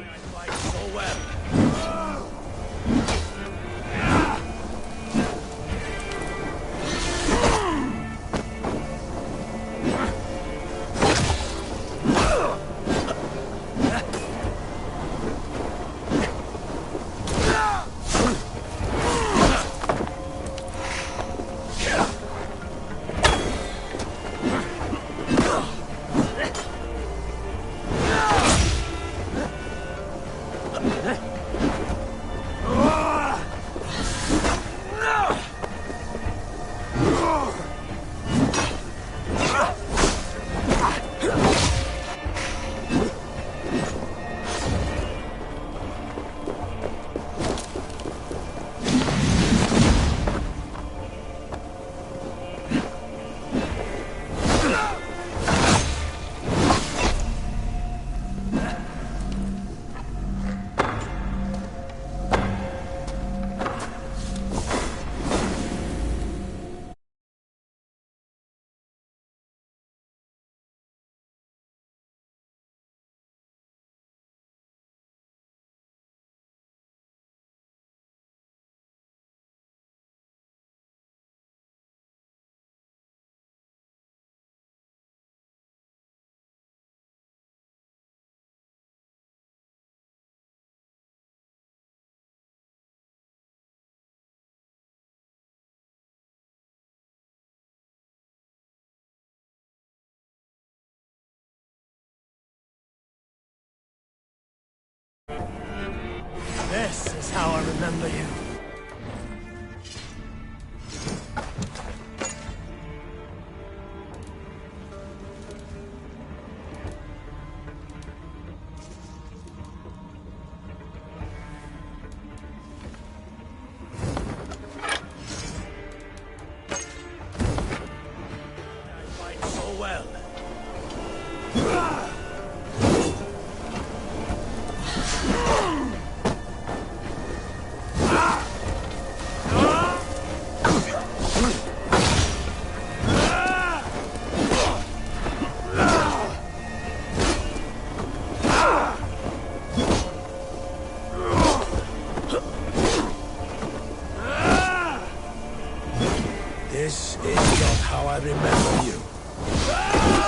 I fight so well. This is how I remember you. I fight so well. This is not how I remember you.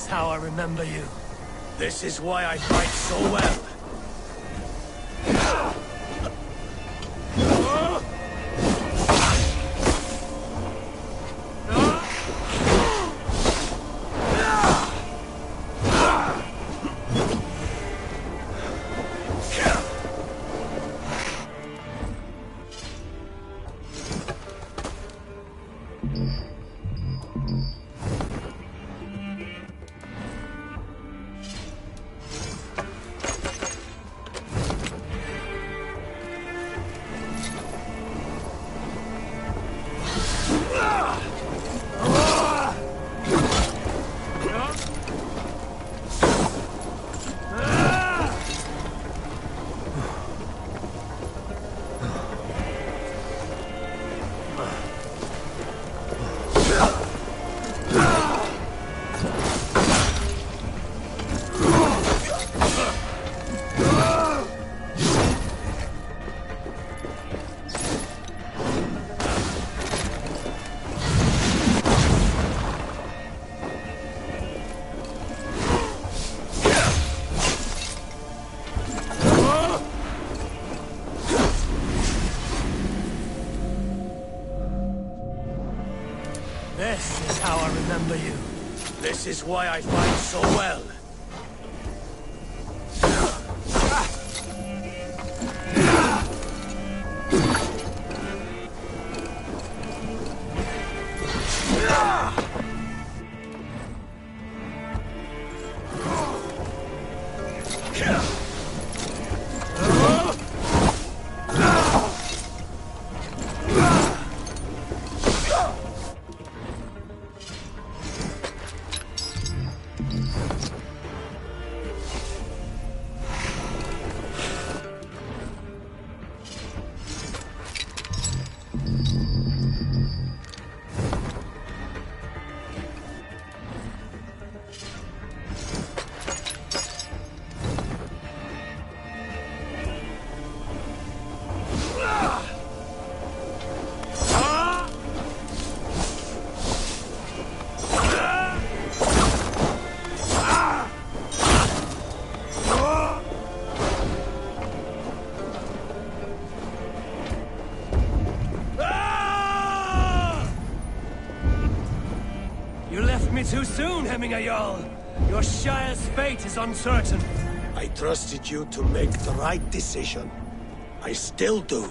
is how I remember you. This is why I fight so well. This is how I remember you. This is why I fight so well. Too soon, Hemminger Jarl. Your Shire's fate is uncertain. I trusted you to make the right decision. I still do.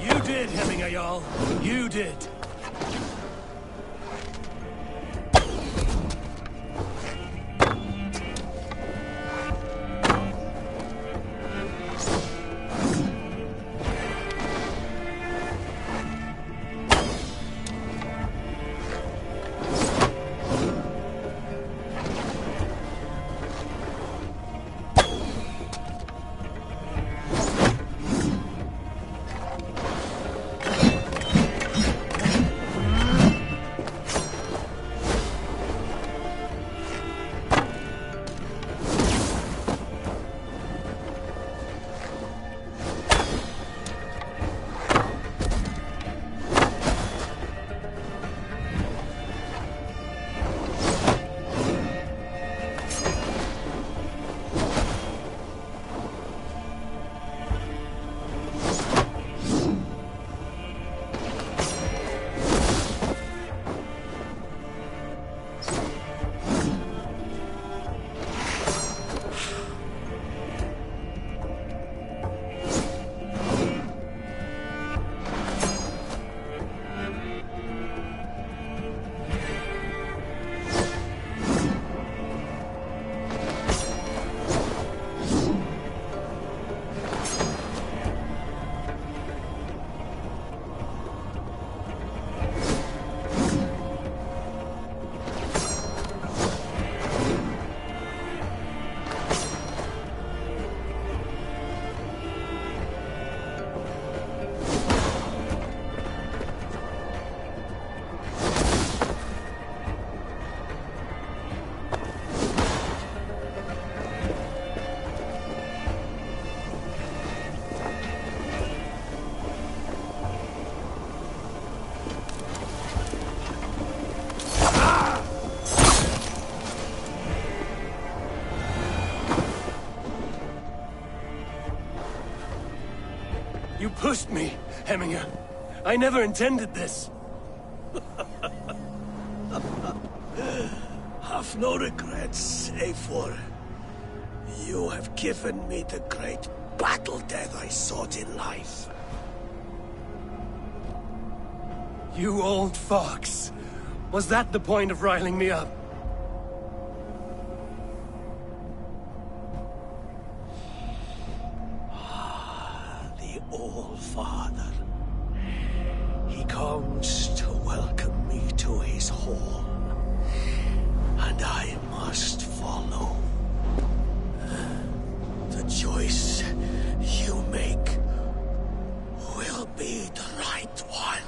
You did, Hemminger Jarl. You did. pushed me, Hemminger. I never intended this. Have no regrets, save for... You have given me the great battle death I sought in life. You old fox. Was that the point of riling me up? The All-Father. He comes to welcome me to his hall. And I must follow. The choice you make will be the right one.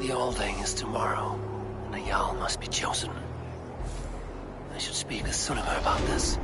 The Alding is tomorrow, and a Jarl must be chosen. I should speak with Sunnema about this.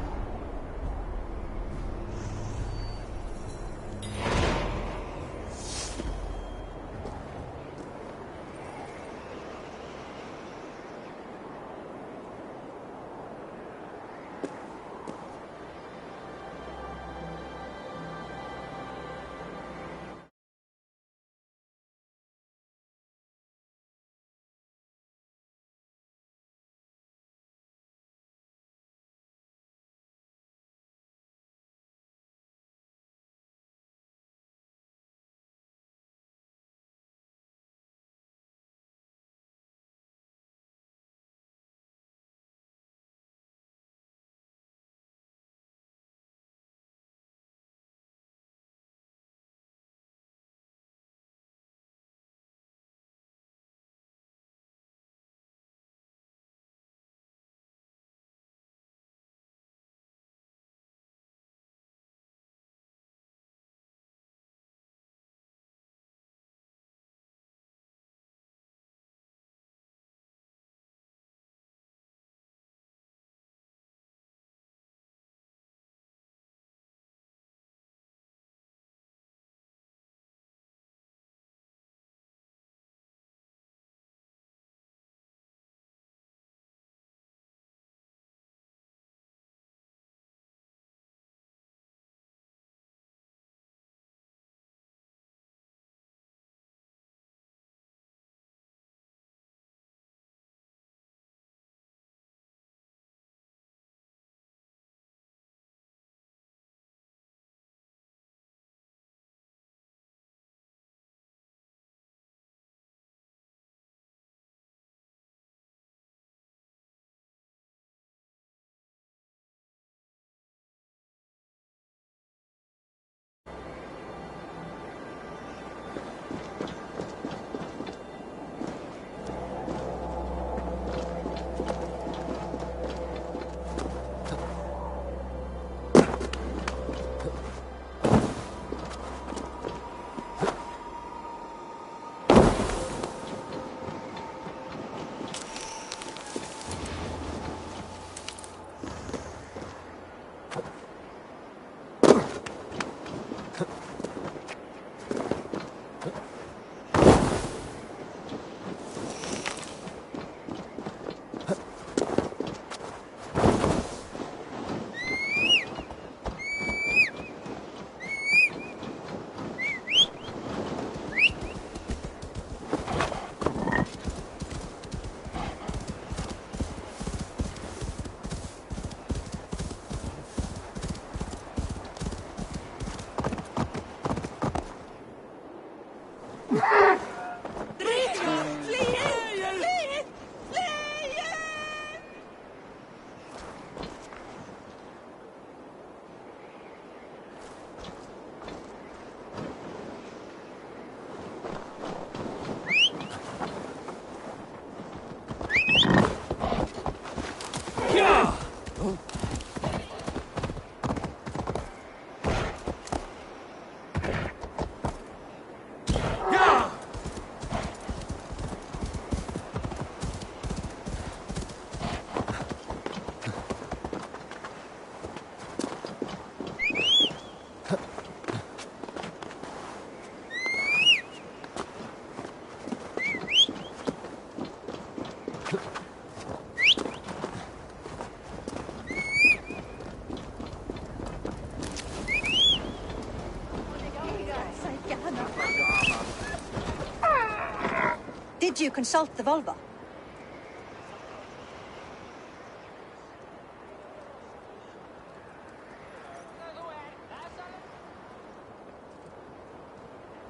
Did you consult the vulva?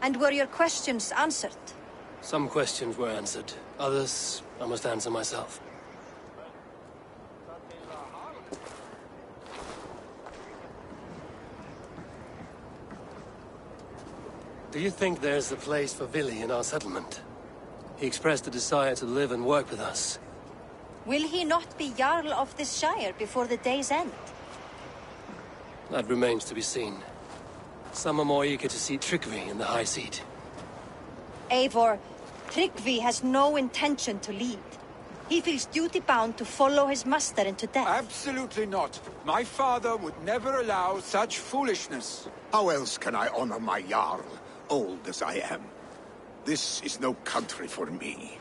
And were your questions answered? Some questions were answered. Others, I must answer myself. Do you think there's a place for Vili in our settlement? He expressed a desire to live and work with us. Will he not be Jarl of this shire before the day's end? That remains to be seen. Some are more eager to see Tryggvi in the high seat. Eivor, Tryggvi has no intention to lead. He feels duty-bound to follow his master into death. Absolutely not. My father would never allow such foolishness. How else can I honor my Jarl, old as I am? This is no country for me.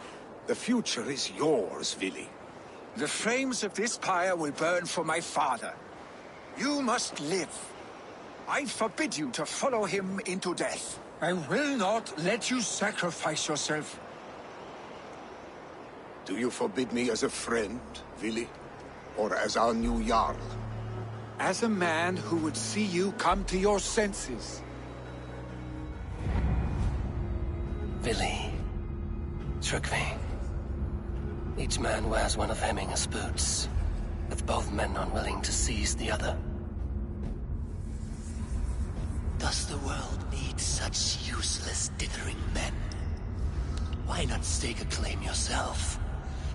The future is yours, Vili. The flames of this pyre will burn for my father. You must live. I forbid you to follow him into death. I will not let you sacrifice yourself. Do you forbid me as a friend, Vili? Or as our new Jarl? As a man who would see you come to your senses. Vili. Tryggvi. Each man wears one of Hemminger's boots, with both men unwilling to seize the other. Does the world need such useless, dithering men? Why not stake a claim yourself?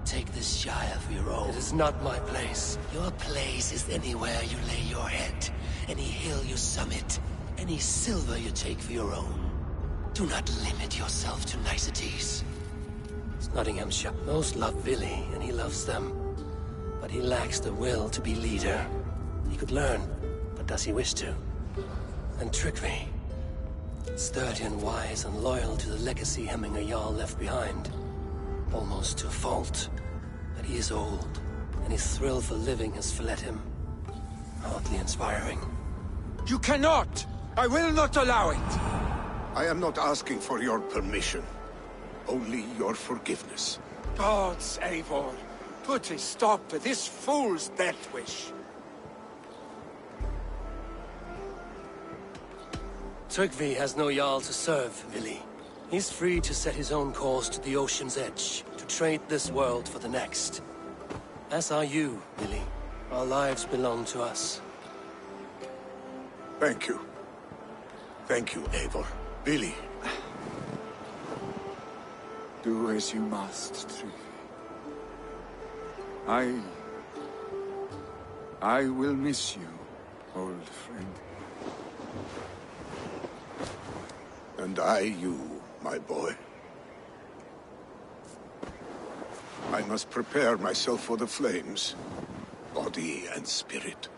Take this shire for your own. It is not my place. Your place is anywhere you lay your head, any hill you summit, any silver you take for your own. Do not limit yourself to niceties. It's Nottinghamshire. Most love Vili, and he loves them. But he lacks the will to be leader. He could learn, but does he wish to? And Tryggvi. Sturdy and wise and loyal to the legacy Hemminger Jarl left behind. Almost to a fault. But he is old, and his thrill for living has fled him. Hardly inspiring. You cannot! I will not allow it! I am not asking for your permission. Only your forgiveness. Gods, Eivor, put a stop to this fool's death wish. Tryggvi has no Jarl to serve, Vili. He's free to set his own course to the ocean's edge, to trade this world for the next. As are you, Vili. Our lives belong to us. Thank you. Thank you, Eivor. Vili. Do as you must, Tryggvi. I will miss you, old friend. And I you, my boy. I must prepare myself for the flames, body and spirit.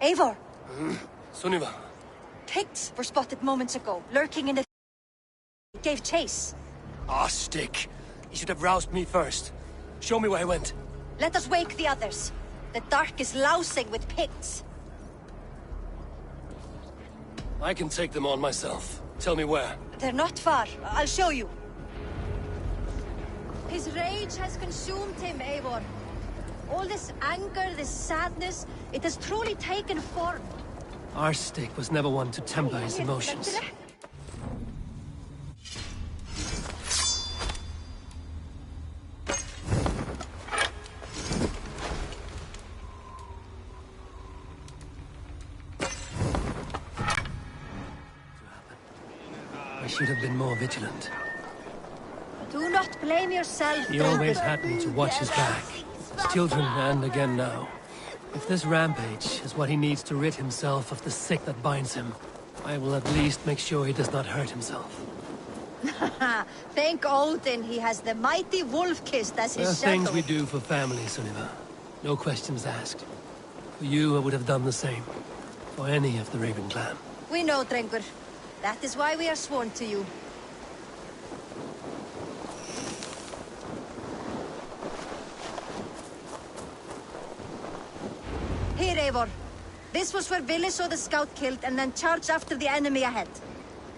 Eivor! Sunniva. Picts were spotted moments ago, lurking in the... Gave chase. Ah, stick. He should have roused me first. Show me where he went. Let us wake the others. The dark is lousing with Picts. I can take them on myself. Tell me where. They're not far. I'll show you. His rage has consumed him, Eivor. All this anger, this sadness, it has truly taken form. Our stick was never one to temper his emotions. I should have been more vigilant. Do not blame yourself. He always had me to watch his back. His children, and again now. If this rampage is what he needs to rid himself of the sick that binds him, I will at least make sure he does not hurt himself. Thank Odin he has the mighty Wolf-Kissed as his There are things shadow. we do for family, Sunniva. No questions asked. For you, I would have done the same. For any of the Raven clan. We know, Drengur. That is why we are sworn to you. Here, Eivor. This was where Vili saw the scout killed and then charged after the enemy ahead.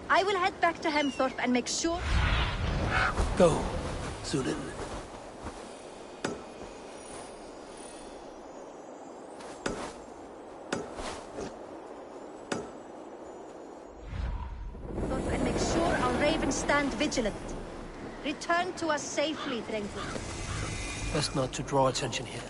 I will head back to Hemthorpe and make sure... Go, Sunan. And make sure our ravens stand vigilant. Return to us safely, Drengur. Best not to draw attention here.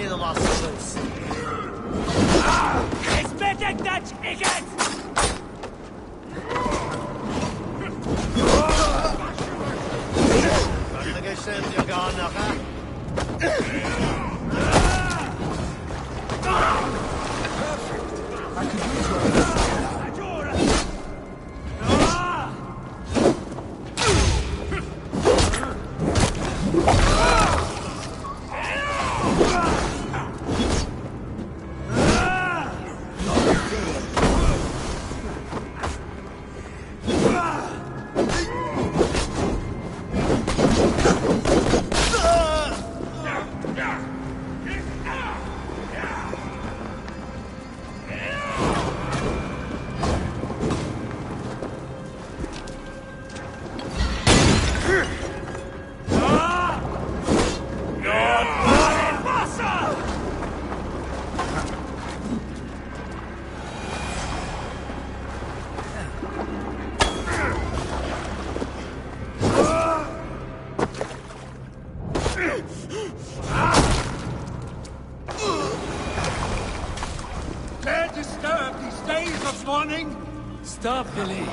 de vassals. Respected Dutch idiot! Kan ik eens je gaan nog, Stop, Billy.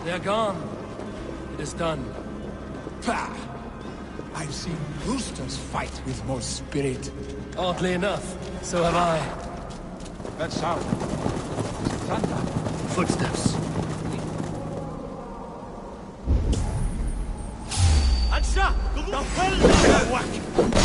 They're gone. It is done. Pah! I've seen roosters fight with more spirit. Oddly enough, so have I. That sound. Thunder. Footsteps. Ansha! The hell whack!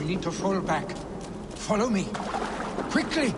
We need to fall back. Follow me. Quickly!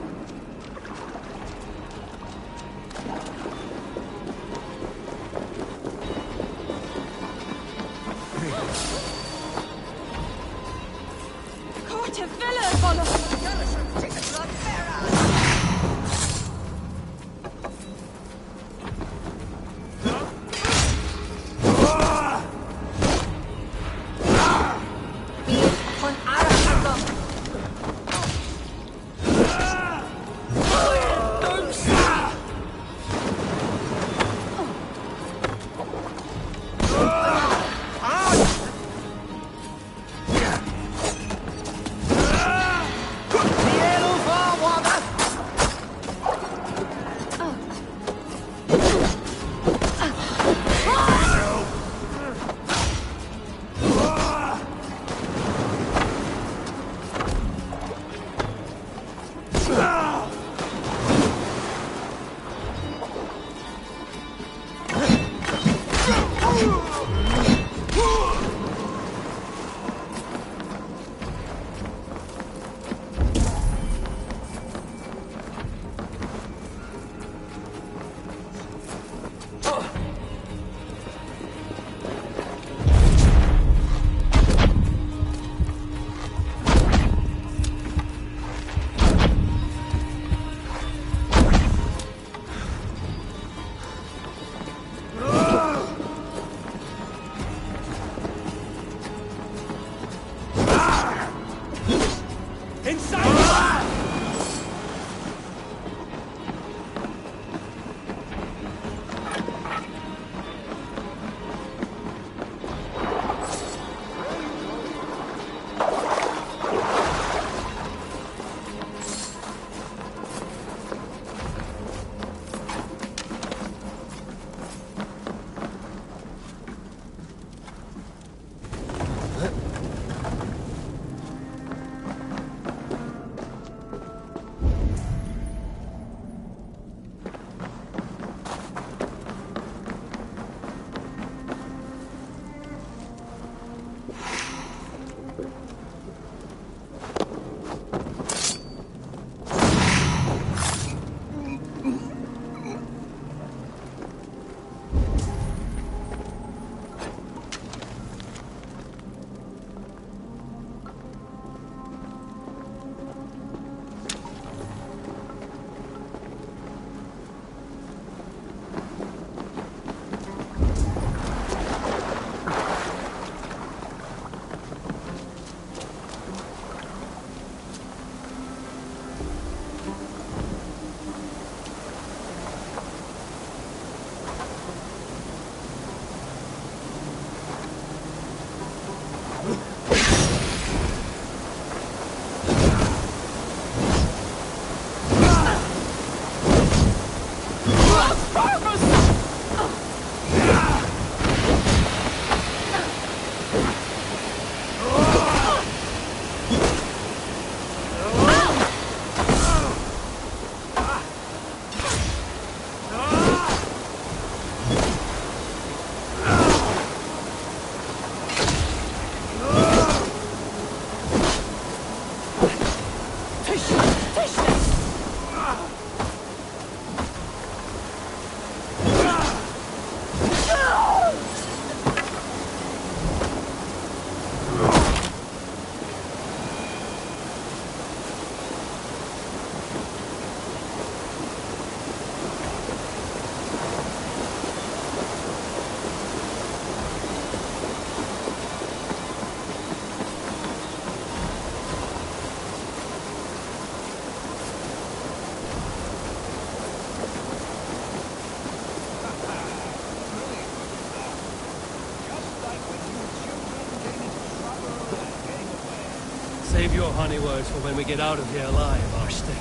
your honey words for when we get out of here alive, Archstick.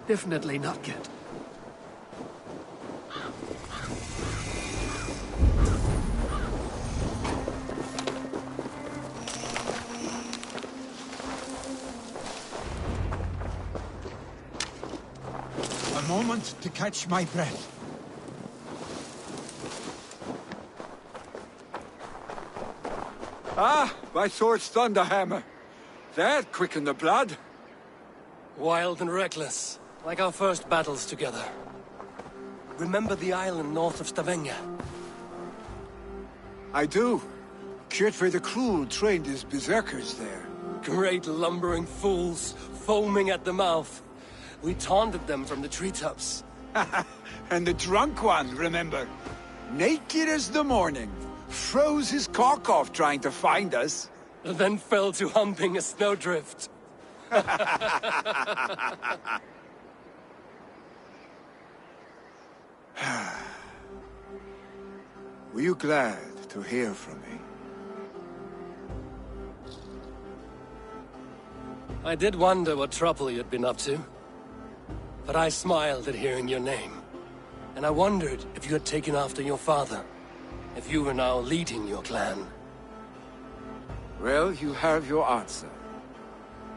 Definitely not good. A moment to catch my breath. Ah, my sword's thunderhammer. That quickened the blood. Wild and reckless, like our first battles together. Remember the island north of Stavanger? I do. Kjotve the Cruel trained his berserkers there. Great lumbering fools, foaming at the mouth. We taunted them from the treetops. And the drunk one, remember? Naked as the morning. Froze his cock off trying to find us. Then fell to humping a snowdrift. Were you glad to hear from me? I did wonder what trouble you'd been up to. But I smiled at hearing your name. And I wondered if you had taken after your father. If you were now leading your clan. Well, you have your answer.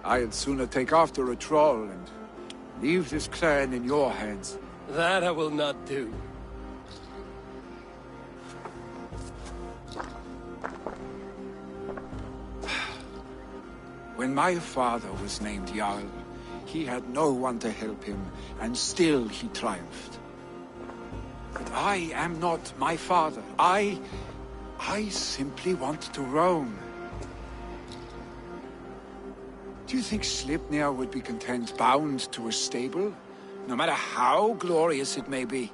I'd sooner take after a troll and leave this clan in your hands. That I will not do. When my father was named Jarl, he had no one to help him, and still he triumphed. But I am not my father. I simply want to roam. Do you think Sleipnir would be content bound to a stable, no matter how glorious it may be?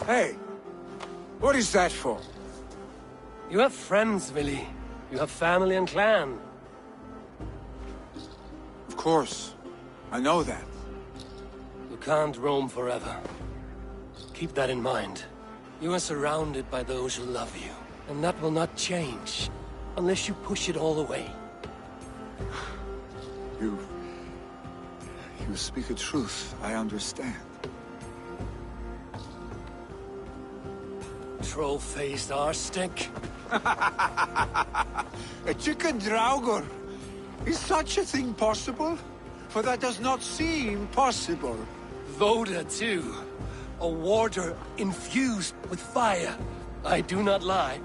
Hey, what is that for? You have friends, Willy. You have family and clan. Of course. I know that. You can't roam forever. Keep that in mind. You are surrounded by those who love you. And that will not change, unless you push it all away. You speak a truth, I understand. Troll-faced arse-stink. A chicken draugr! Is such a thing possible? For that does not seem possible. Voda, too. A warder infused with fire. I do not lie.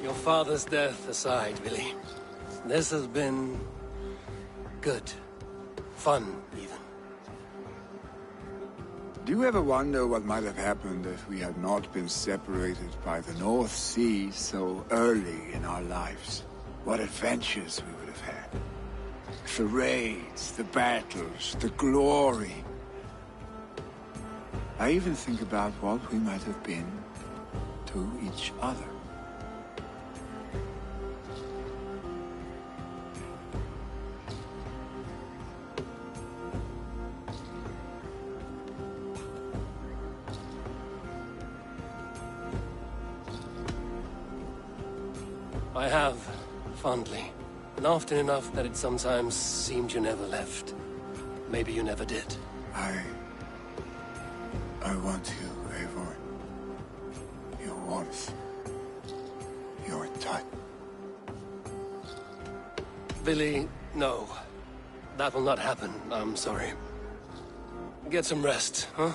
Your father's death aside, Billy. This has been... good. Fun, even. Do you ever wonder what might have happened if we had not been separated by the North Sea so early in our lives? What adventures we would have had. The raids, the battles, the glory. I even think about what we might have been to each other. I have, fondly. And often enough that it sometimes seemed you never left. Maybe you never did. I want you, Eivor. Your warmth. Your touch. Billy, no. That will not happen, I'm sorry. Get some rest, huh?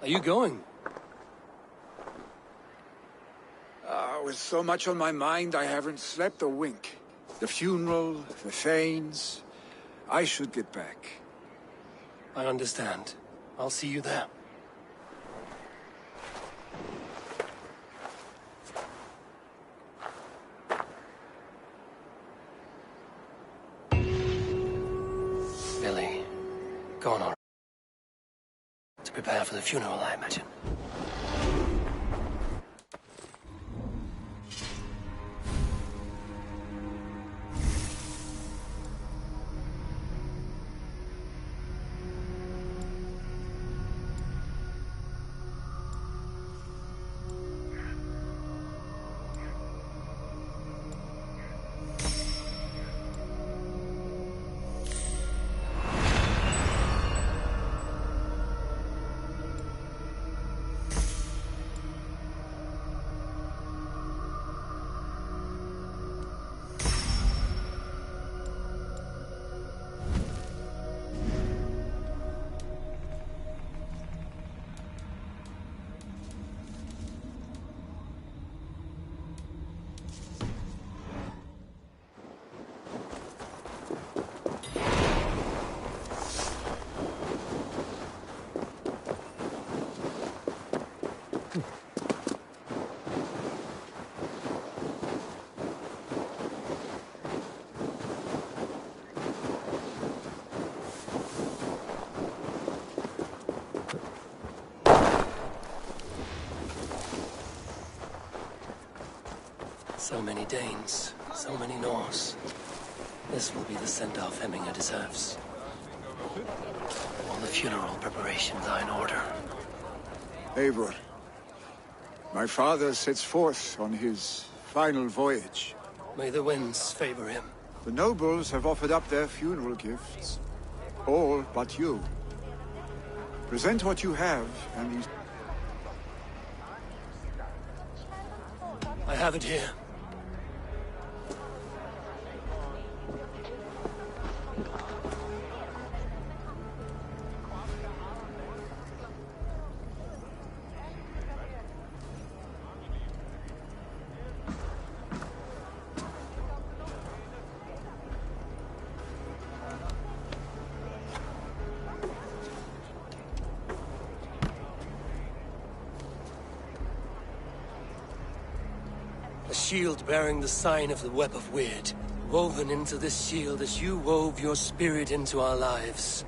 Are you going? With so much on my mind, I haven't slept a wink. The funeral, the Thanes. I should get back. I understand. I'll see you there. Billy, go on. To prepare for the funeral, I imagine. So many Danes, so many Norse. This will be the send-off Hemminger deserves. All the funeral preparations are in order. Eivor, my father sets forth on his final voyage. May the winds favor him. The nobles have offered up their funeral gifts. All but you. Present what you have, and these... I have it here. A shield bearing the sign of the Web of Weird, woven into this shield as you wove your spirit into our lives.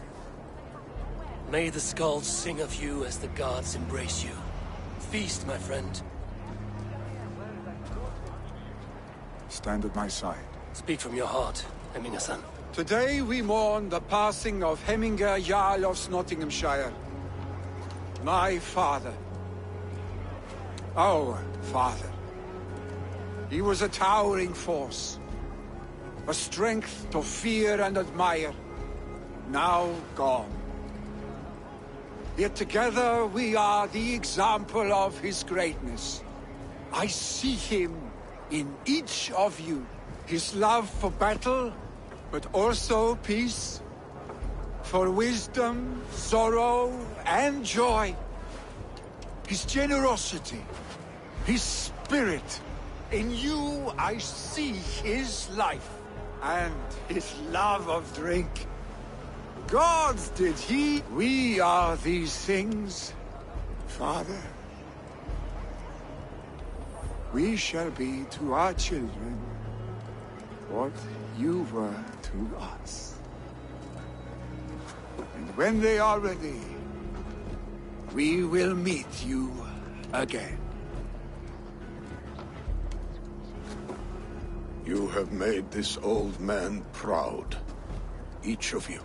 May the skulls sing of you as the gods embrace you. Feast, my friend. Stand at my side. Speak from your heart, Hemminger-son. Today we mourn the passing of Hemminger Jarl of Nottinghamshire. My father. Our father. He was a towering force. A strength to fear and admire. Now gone. Yet together we are the example of his greatness. I see him in each of you. His love for battle, but also peace. For wisdom, sorrow, and joy. His generosity, his spirit. In you I see his life, and his love of drink. Gods did he. We are these things, Father. We shall be to our children what you were to us. And when they are ready, we will meet you again. You have made this old man proud. Each of you.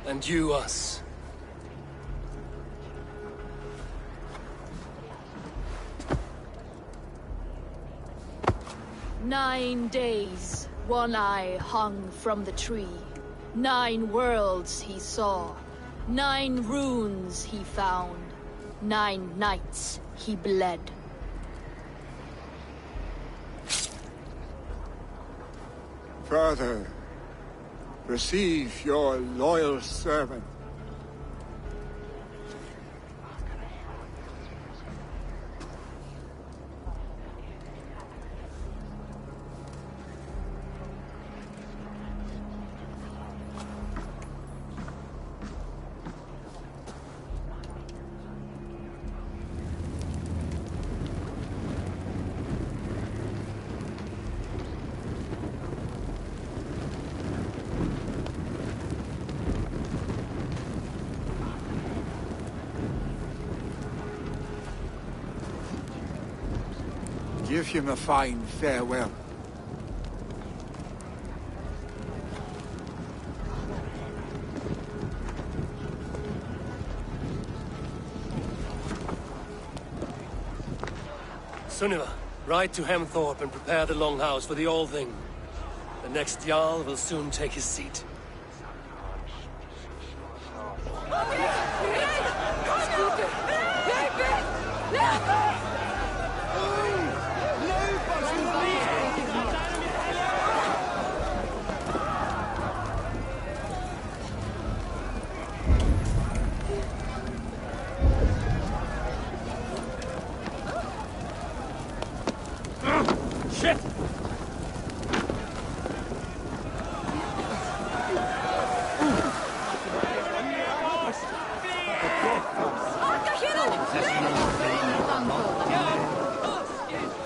And you us. "9 days, One Eye hung from the tree. 9 worlds he saw. 9 runes he found. 9 nights he bled." Father, receive your loyal servant. Give him a fine farewell. Sunniva, ride to Hemthorpe and prepare the Longhouse for the All Thing. The next Jarl will soon take his seat. Shit!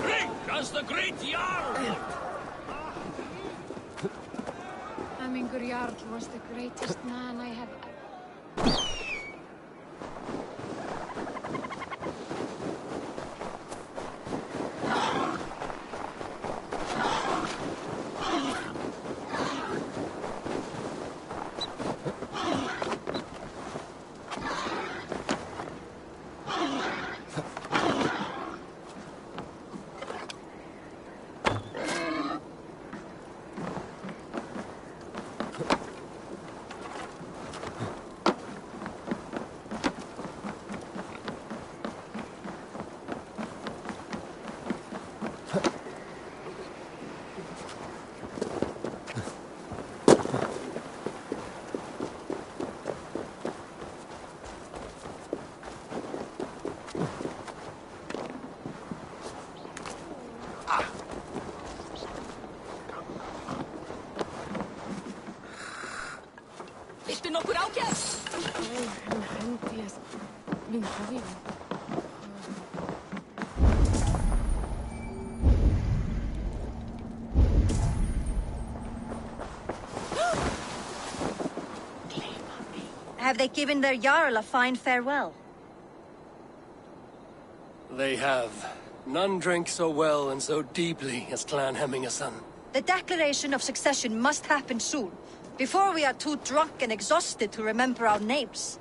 Drink as the great Jarl! Hamingur Jarl was the greatest man I have Viltu nokkur ágætt? Hann hendi að vinka við. Have they given their Jarl a fine farewell? They have. None drink so well and so deeply as Clan Hemmingerson. The declaration of succession must happen soon, before we are too drunk and exhausted to remember our names.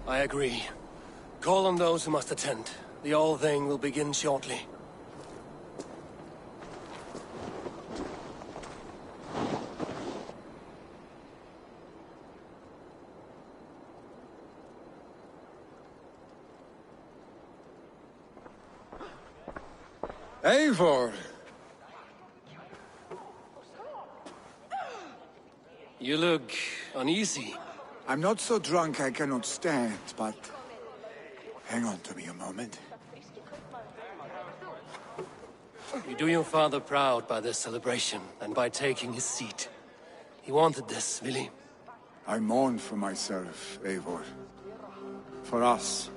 I agree. Call on those who must attend. The All Thing will begin shortly. Eivor! You look uneasy. I'm not so drunk I cannot stand, but... hang on to me a moment. You do your father proud by this celebration, and by taking his seat. He wanted this, Willi. I mourn for myself, Eivor. For us.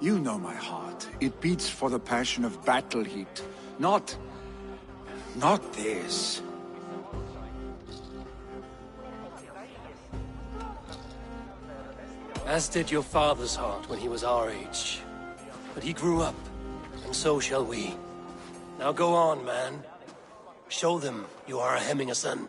You know my heart. It beats for the passion of battle heat. Not this. As did your father's heart when he was our age. But he grew up, and so shall we. Now go on, man. Show them you are a Hemminger son.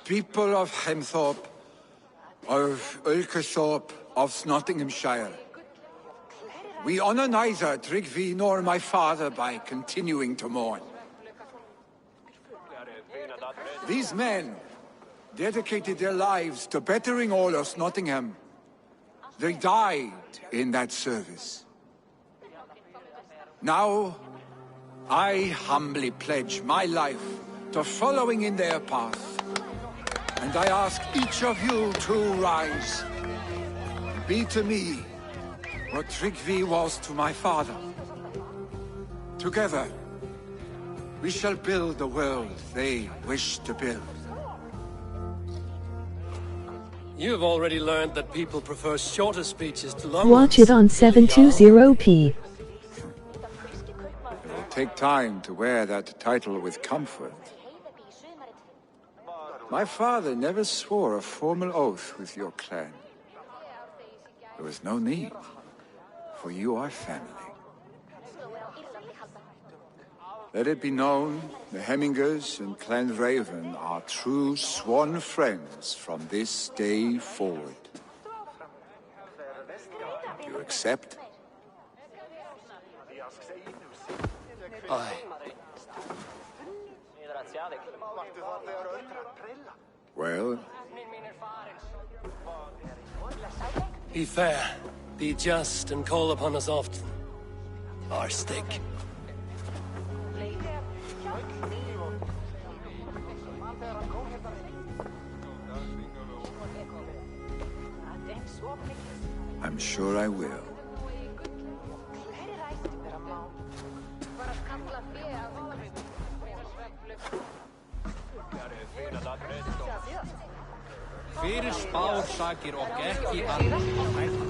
People of Hemthorpe, of Ulkerthorpe, of Nottinghamshire. We honor neither Tryggvi nor my father by continuing to mourn. These men dedicated their lives to bettering all of Nottingham. They died in that service. Now, I humbly pledge my life to following in their path. And I ask each of you to rise. Be to me what Tryggvi was to my father. Together, we shall build the world they wish to build. You have already learned that people prefer shorter speeches to long Watch ones. it on 720p. It will take time to wear that title with comfort. My father never swore a formal oath with your clan. There was no need, for you are family. Let it be known, the Hemmingers and Clan Raven are true sworn friends from this day forward. Do you accept? Aye. Well? Be fair, be just, and call upon us often. Our stick. I'm sure I will. Fyrir spársakir og ekki annars hægt.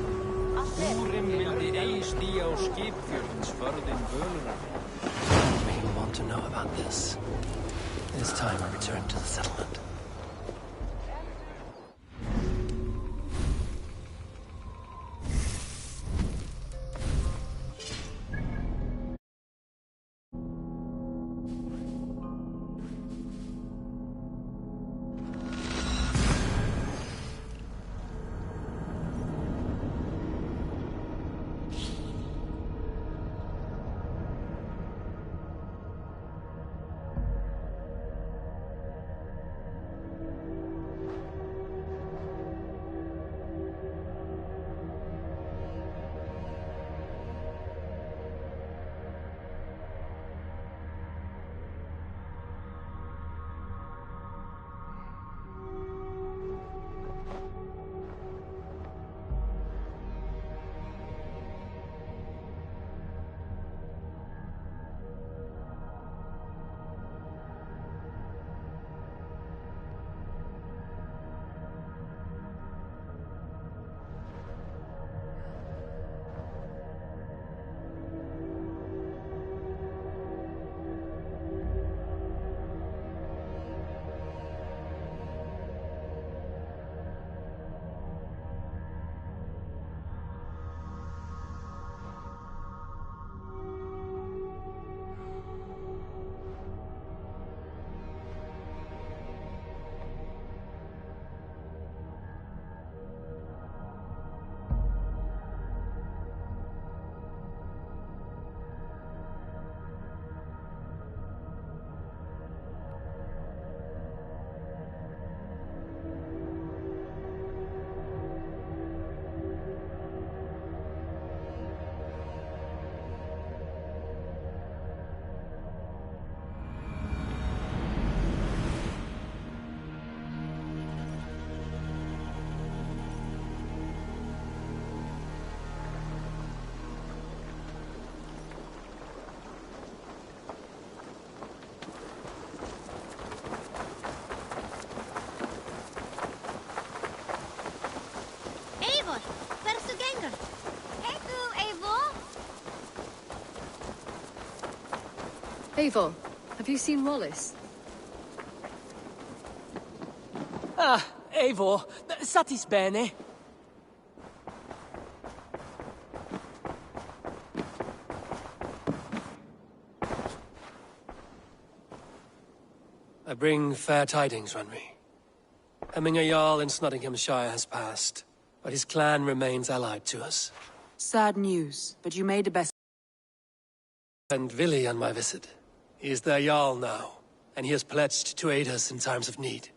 Húrim vildi eigi stíga á skipfjörðins förðin völunar. We want to know about this. It is time I return to the settlement. Eivor, have you seen Wallace? Ah, Eivor, satis bene. I bring fair tidings, Runry. Hemminger Jarl in Nottinghamshire has passed, but his clan remains allied to us. Sad news, but you made the best. And Vili on my visit. He is their Jarl now, and he has pledged to aid us in times of need.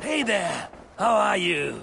Hey there! How are you?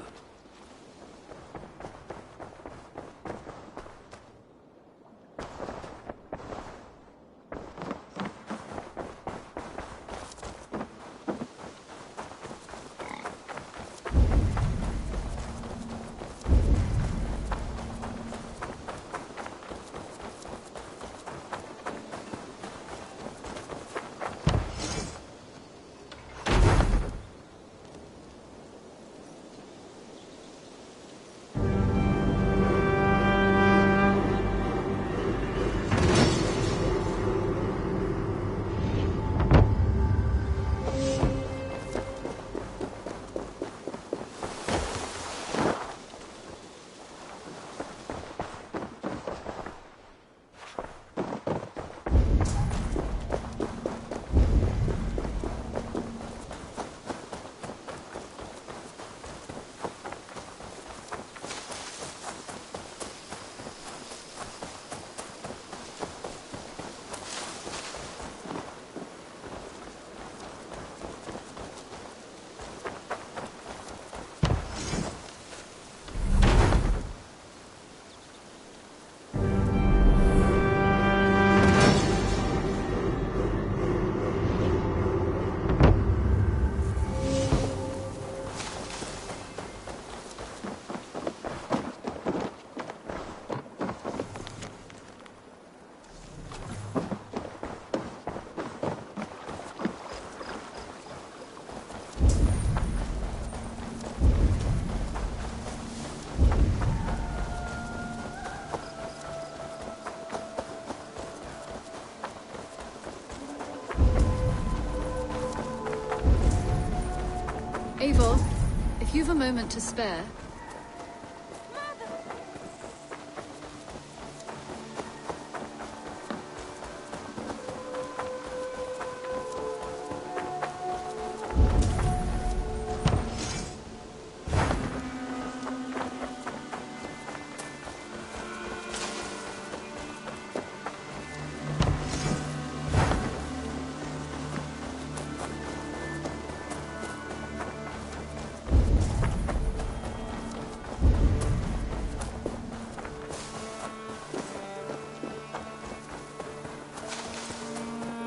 Eivor, if you've a moment to spare...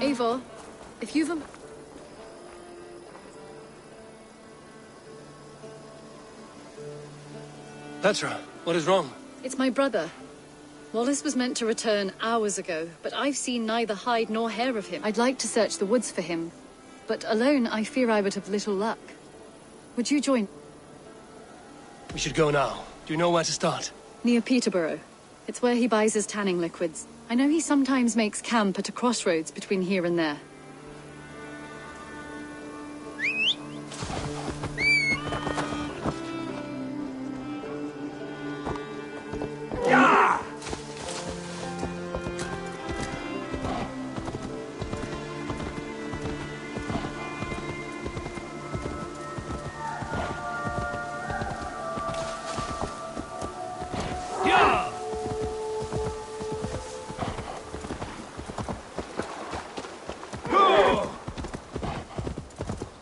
Eivor, if you've a... Petra, what is wrong? It's my brother. Wallace was meant to return hours ago, but I've seen neither hide nor hair of him. I'd like to search the woods for him, but alone I fear I would have little luck. Would you join? We should go now. Do you know where to start? Near Peterborough. It's where he buys his tanning liquids. I know he sometimes makes camp at a crossroads between here and there.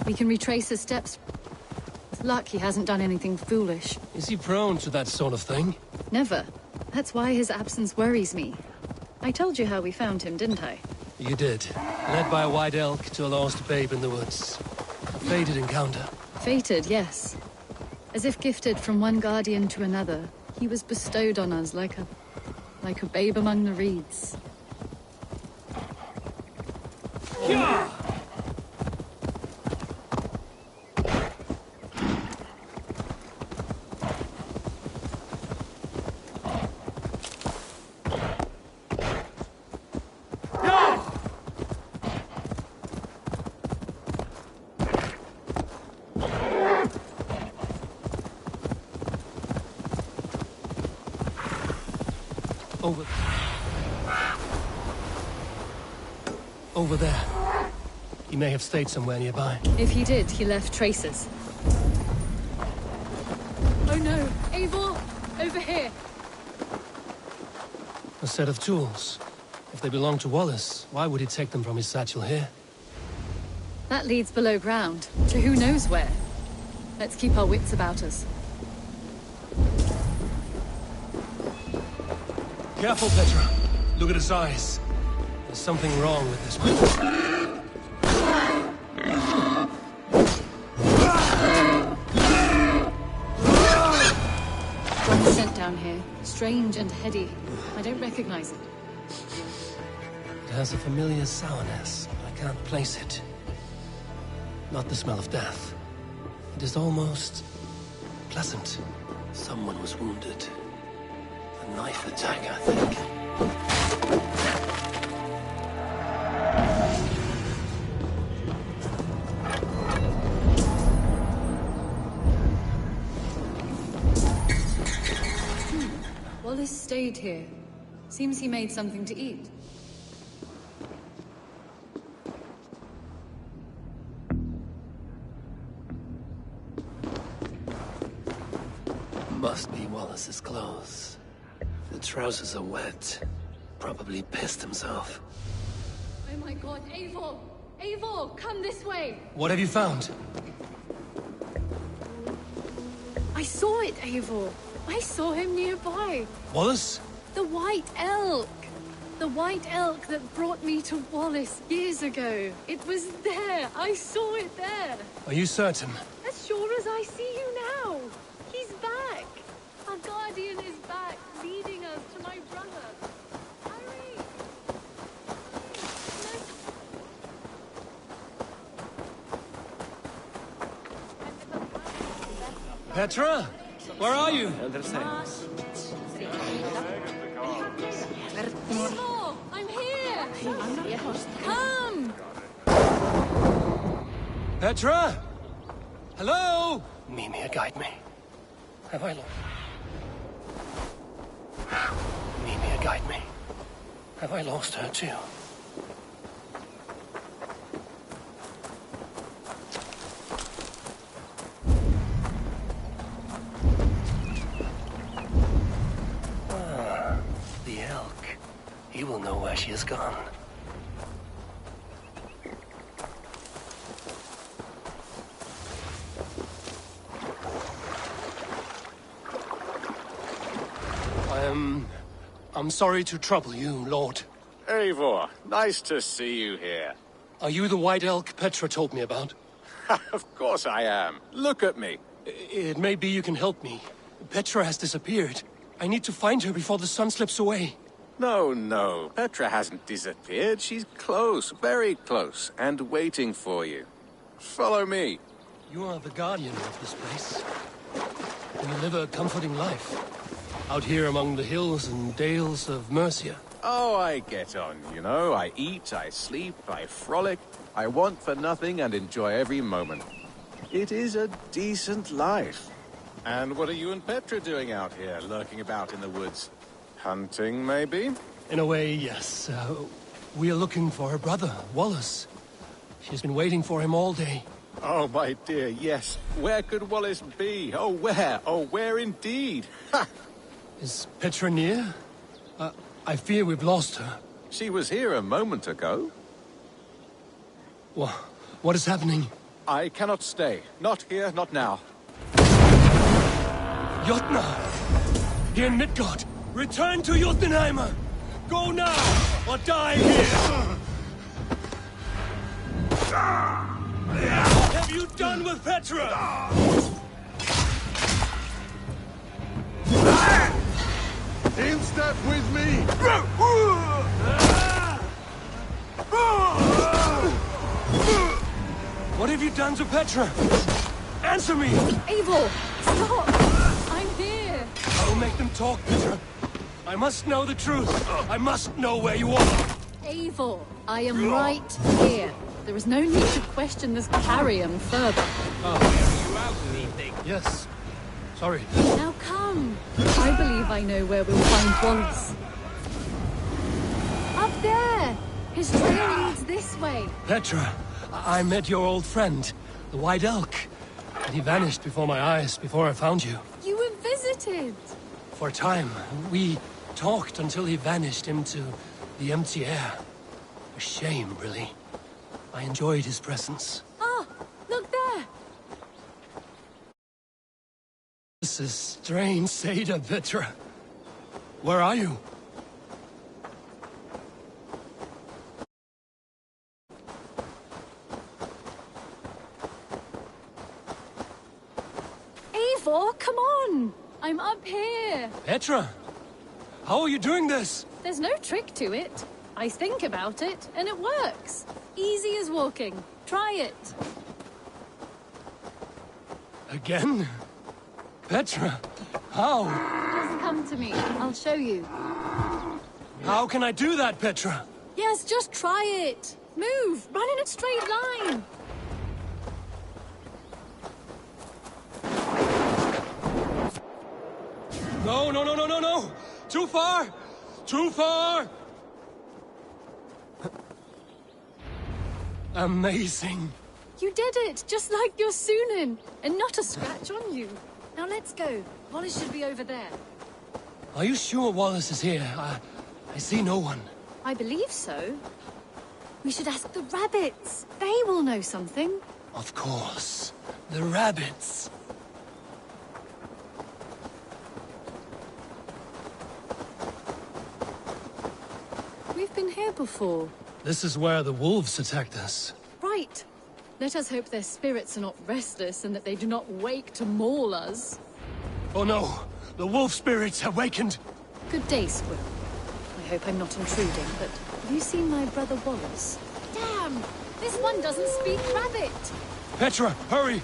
We can retrace his steps. With luck, he hasn't done anything foolish. Is he prone to that sort of thing? Never. That's why his absence worries me. I told you how we found him, didn't I? You did. Led by a white elk to a lost babe in the woods. A fated encounter. Fated, yes. As if gifted from one guardian to another, he was bestowed on us like a like a babe among the reeds. Over there. He may have stayed somewhere nearby. If he did, he left traces. Oh no! Eivor! Over here! A set of tools. If they belong to Wallace, why would he take them from his satchel here? That leads below ground, to who knows where. Let's keep our wits about us. Careful, Petra. Look at his eyes. There's something wrong with this one. Got a scent down here. Strange and heady. I don't recognize it. It has a familiar sourness, but I can't place it. Not the smell of death. It is almost pleasant. Someone was wounded. A knife attack, I think. Wallace stayed here. Seems he made something to eat. Must be Wallace's clothes. The trousers are wet. Probably pissed himself. Oh my god, Eivor! Eivor, come this way! What have you found? I saw it, Eivor! I saw him nearby! Wallace? The White Elk! The White Elk that brought me to Wallace years ago. It was there! I saw it there! Are you certain? As sure as I see you now! He's back! Our guardian is back, leading us to my brother! Hurry! Petra? Where are you? Eivor! I'm here! Come! Petra? Hello? Mimir, guide me. Have I lost? Mimir, guide me. Have I lost her too? The elk. He will know where she has gone. I'm sorry to trouble you, Lord. Eivor, nice to see you here. Are you the White Elk Petra told me about? Of course I am. Look at me. It may be you can help me. Petra has disappeared. I need to find her before the sun slips away. No. Petra hasn't disappeared. She's close, very close, and waiting for you. Follow me. You are the guardian of this place. And you live a comforting life. Out here among the hills and dales of Mercia. Oh, I get on, you know. I eat, I sleep, I frolic. I want for nothing and enjoy every moment. It is a decent life. And what are you and Petra doing out here, lurking about in the woods? Hunting, maybe? In a way, yes. We are looking for her brother, Wallace. She's been waiting for him all day. Oh, my dear, yes. Where could Wallace be? Oh, where? Oh, where indeed? Ha! Is Petra near? I fear we've lost her. She was here a moment ago. What is happening? I cannot stay. Not here, not now. Jotnar! Here in Midgard! Return to Jotunheimer! Go now, or die here! What have you done with Petra? Instead not with me! What have you done to Petra? Answer me! Eivor, stop! I'm here! I will make them talk, Petra. I must know the truth. I must know where you are. Eivor, I am right here. There is no need to question this carrion further. Yes. Sorry. Now come. I believe I know where we'll find Wallace. Up there! His trail leads this way. Petra, I met your old friend, the White Elk. And he vanished before my eyes, before I found you. You were visited. For a time, we talked until he vanished into the empty air. A shame, really. I enjoyed his presence. Ah, look there! This is strange, Seda, Petra. Where are you? Eivor, come on! I'm up here. Petra! How are you doing this? There's no trick to it. I think about it, and it works. Easy as walking. Try it. Again? Petra, how? Just come to me. I'll show you. How can I do that, Petra? Yes, just try it. Move. Run in a straight line. No, no, no, no, no, no! Too far! Too far! Amazing. You did it, just like your Sunan, and not a scratch on you. Now let's go. Wallace should be over there. Are you sure Wallace is here? I see no one. I believe so. We should ask the rabbits. They will know something. Of course. The rabbits. We've been here before. This is where the wolves attacked us. Right. Let us hope their spirits are not restless and that they do not wake to maul us. Oh no! The wolf spirits have wakened! Good day, Squirrel. I hope I'm not intruding, but have you seen my brother Wallace? Damn! This one doesn't speak rabbit! Petra, hurry!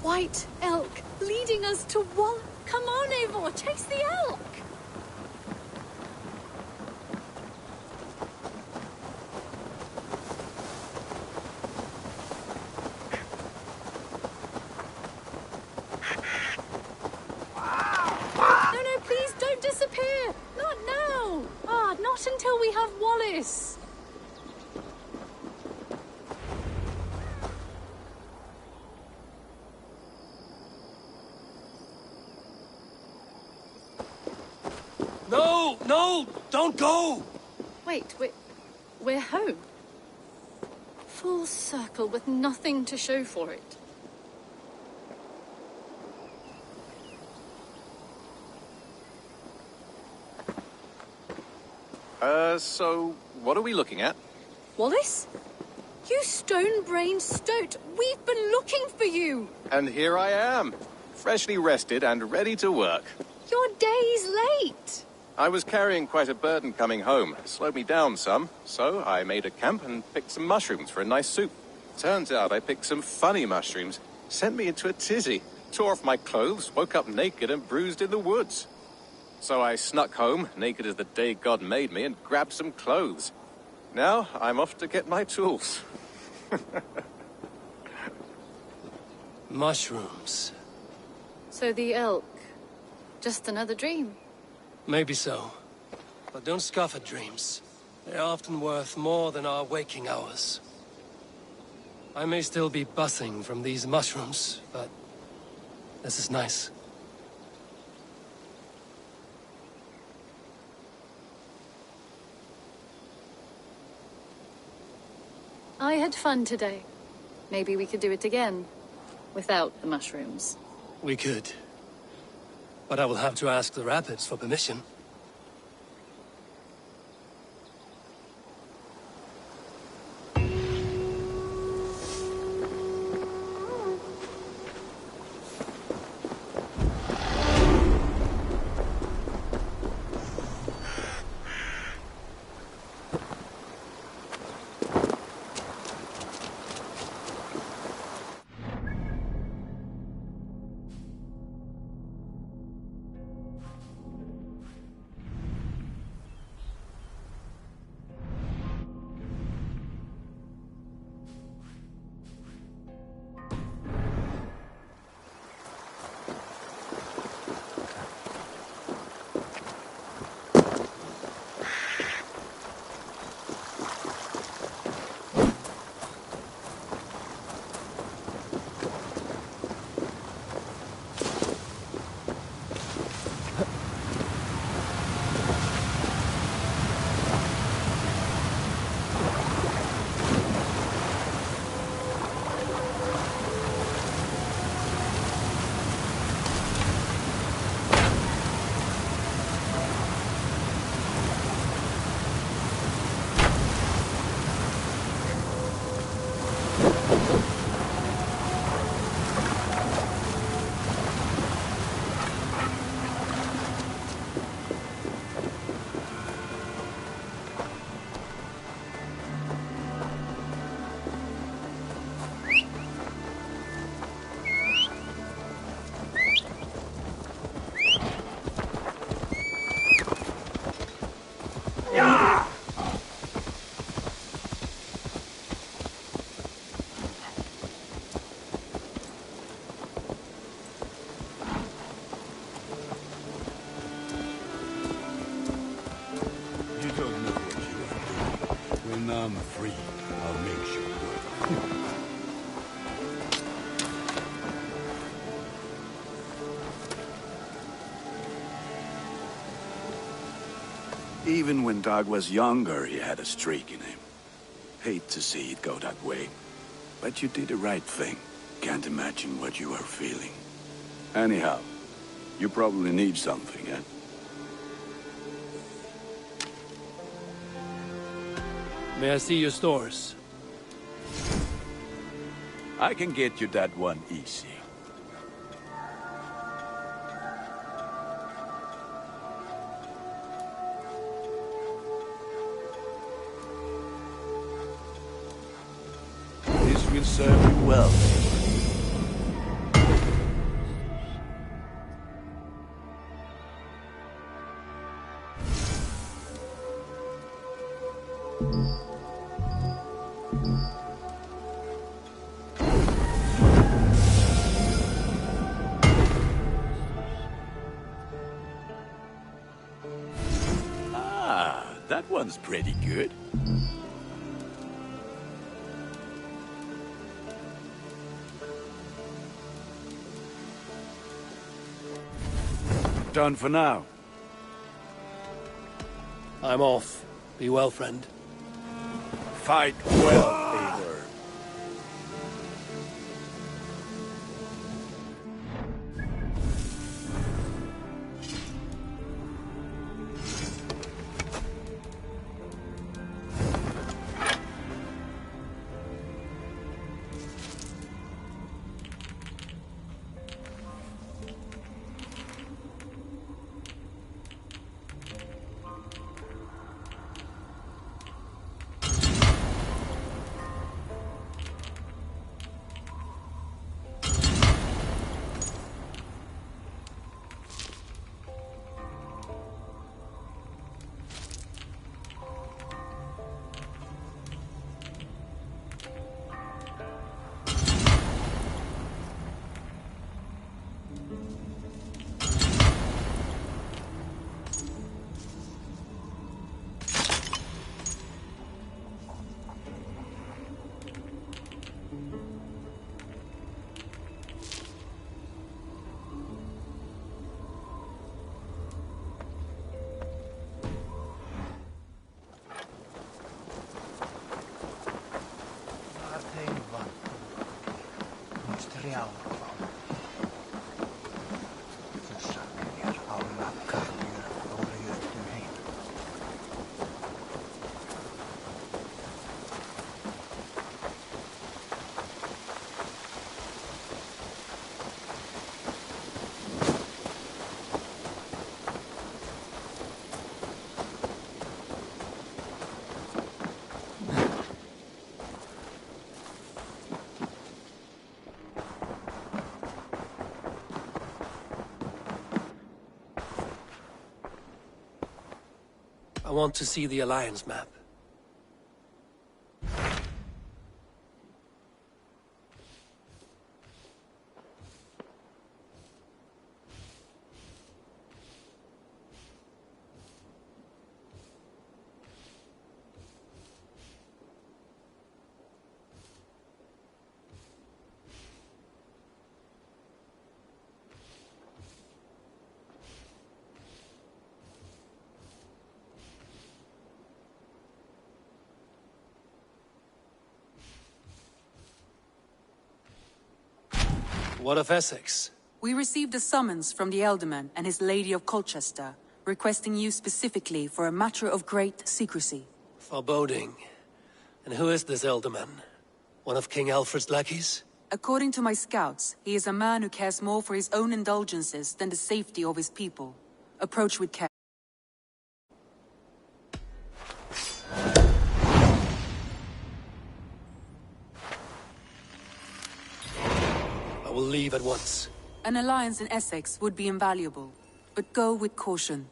White elk leading us to Wall. Come on, Eivor, chase the elk! No, please don't disappear! Not now! Not until we have Wallace! No! Don't go! Wait, we're home. Full circle with nothing to show for it. So what are we looking at? Wallace? You stone-brained stoat! We've been looking for you! And here I am, freshly rested and ready to work. You're days late! I was carrying quite a burden coming home. It slowed me down some, so I made a camp and picked some mushrooms for a nice soup. Turns out I picked some funny mushrooms. Sent me into a tizzy. Tore off my clothes, woke up naked and bruised in the woods. So I snuck home, naked as the day God made me, and grabbed some clothes. Now I'm off to get my tools. Mushrooms. So the elk, just another dream? Maybe so. But don't scoff at dreams. They're often worth more than our waking hours. I may still be buzzing from these mushrooms, but this is nice. I had fun today. Maybe we could do it again. Without the mushrooms. We could. But I will have to ask the rapids for permission. I'm free. I'll make sure good. Even when Dog was younger, he had a streak in him. Hate to see it go that way. But you did the right thing. Can't imagine what you are feeling. Anyhow, you probably need something, eh? May I see your stores? I can get you that one easy. This will serve you well. That one's pretty good. Done for now. I'm off. Be well, friend. Fight well, Eivor. I want to see the Alliance map. What of Essex? We received a summons from the Elderman and his Lady of Colchester, requesting you specifically for a matter of great secrecy. Foreboding. And who is this Elderman? One of King Alfred's lackeys? According to my scouts, he is a man who cares more for his own indulgences than the safety of his people. Approach with care. I will leave at once. An alliance in Essex would be invaluable, but go with caution.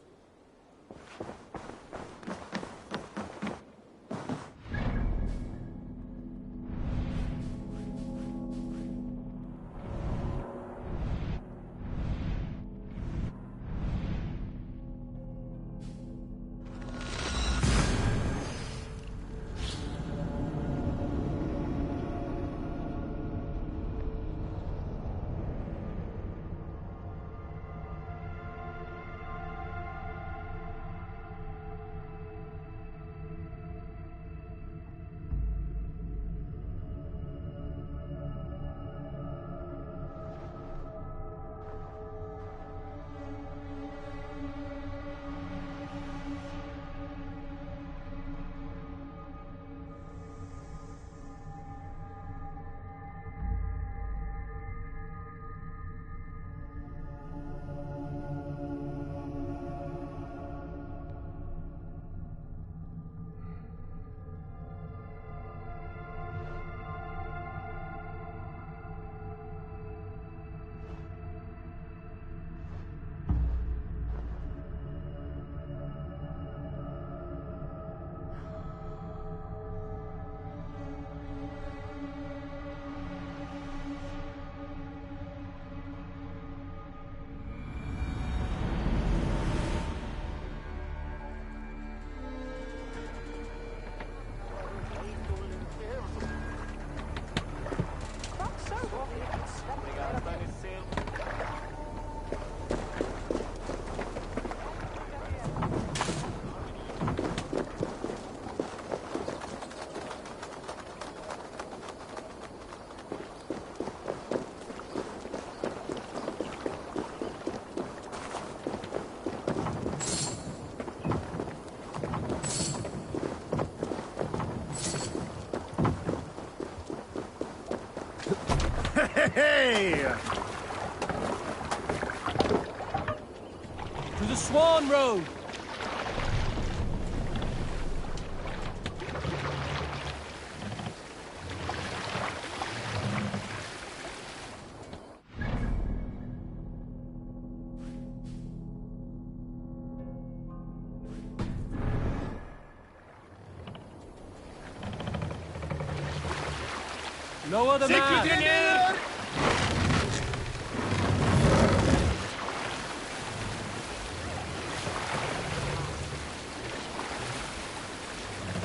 Hey! To the Swan Road! No other man!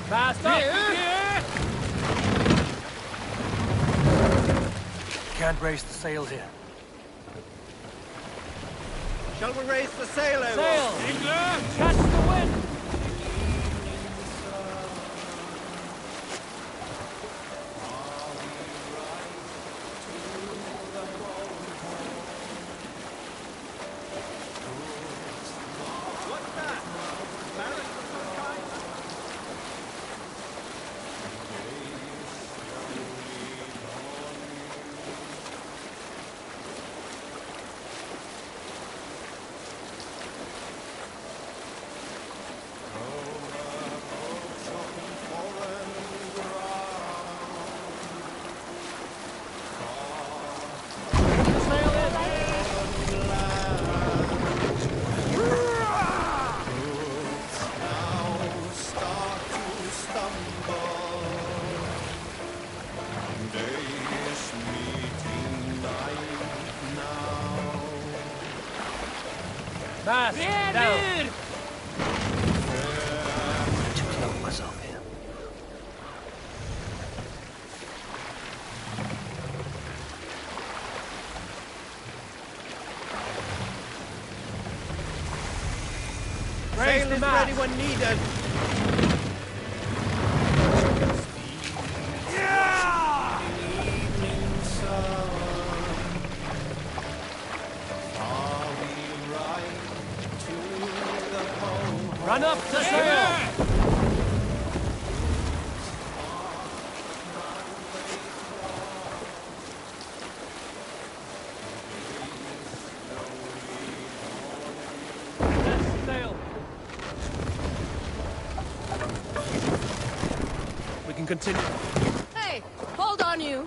Fast up! Here! Can't raise the sail here. Shall we raise the sail over? Sail! England! Catch the wind! Fast! Down! To cloak us up here. Sail is ready when needed. Run up to sail! Sail. We can continue. Hey, hold on you.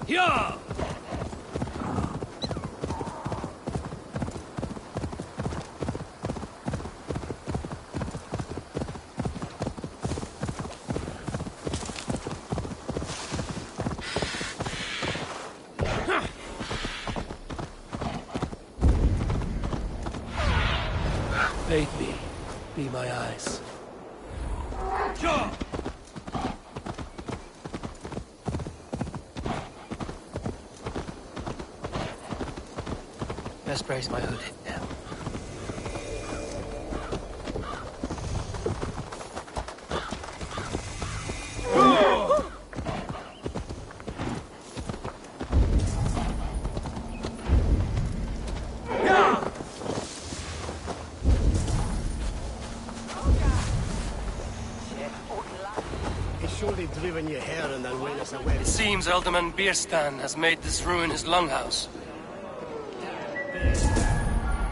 Yeah! Bathe me. Be my eyes. Sure! Best brace my hood. Yeah. He's surely driven your hair and then went us away. It seems Alderman Bierstan has made this ruin his longhouse.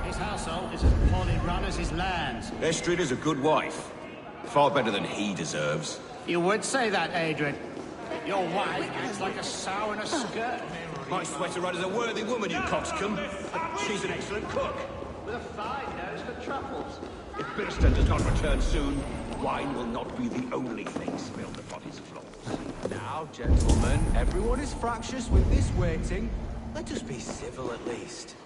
His household is as poorly run as his lands. Estrid is a good wife. Far better than he deserves. You would say that, Adrian. Your wife is like a sow in a skirt. My sweater run is a worthy woman, you coxcomb. She's an excellent cook. With a fine nose for truffles. If Birston does not return soon, wine will not be the only thing spilled upon his floors. Now, gentlemen, everyone is fractious with this waiting. Let us be civil at least.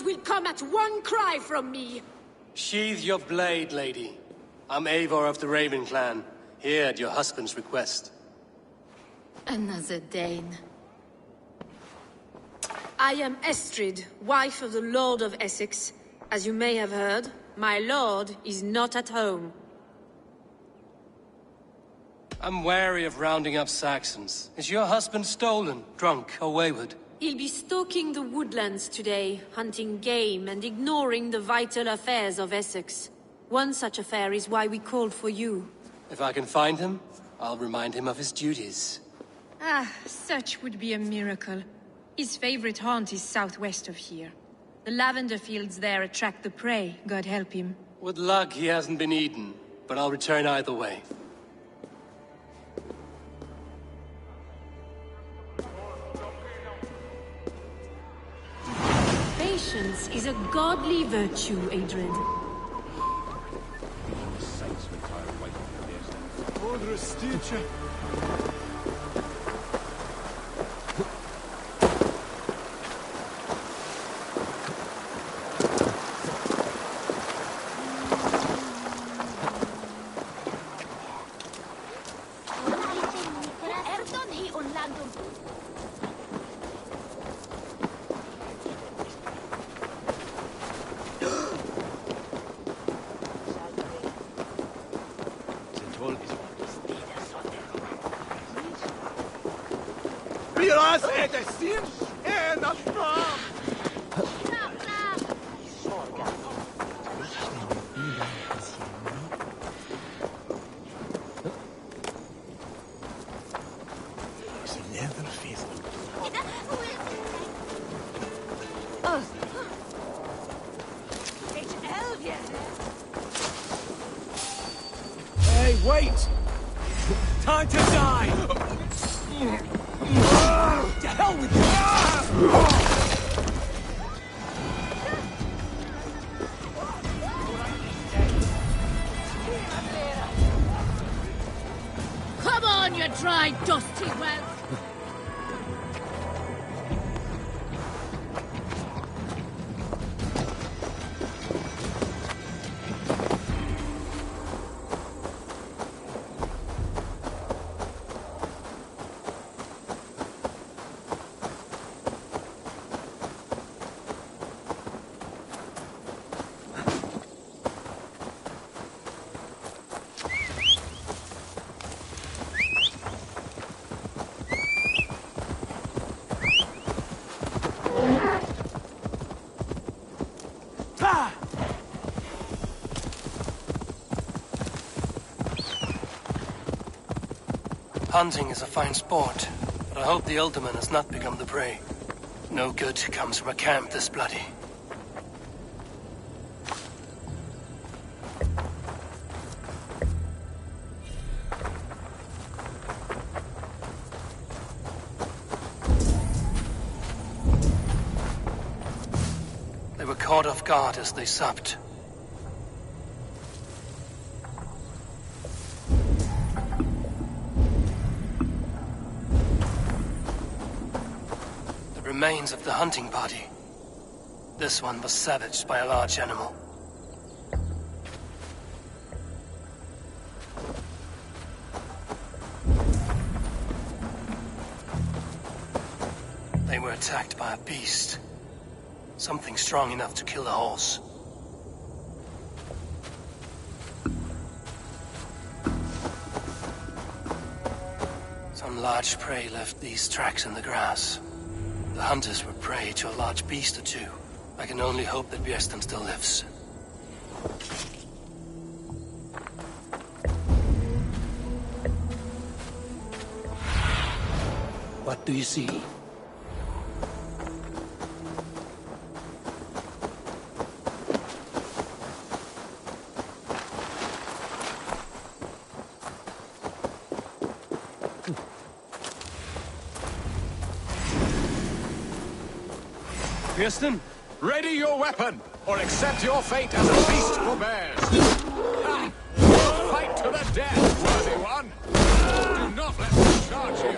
will come at one cry from me. Sheathe your blade, lady. I'm Eivor of the Raven clan, here at your husband's request. Another Dane. I am Estrid, wife of the Lord of Essex. As you may have heard, my lord is not at home. I'm wary of rounding up Saxons. Is your husband stolen, drunk, or wayward? He'll be stalking the woodlands today, hunting game and ignoring the vital affairs of Essex. One such affair is why we called for you. If I can find him, I'll remind him of his duties. Ah, such would be a miracle. His favorite haunt is southwest of here. The lavender fields there attract the prey, God help him. With luck, he hasn't been eaten, but I'll return either way. Patience is a godly virtue, Adrian. Hey, wait! Time to die! To hell with you! Come on, you dry, dusty whelp! Hunting is a fine sport, but I hope the Alderman has not become the prey. No good comes from a camp this bloody. They were caught off guard as they supped. Remains of the hunting party. This one was savaged by a large animal. They were attacked by a beast. Something strong enough to kill a horse. Some large prey left these tracks in the grass. The hunters were prey to a large beast or two. I can only hope that Björsten still lives. What do you see? Björsten, ready your weapon, or accept your fate as a beast for bears. Ah, fight to the death, worthy one. Do not let them charge you.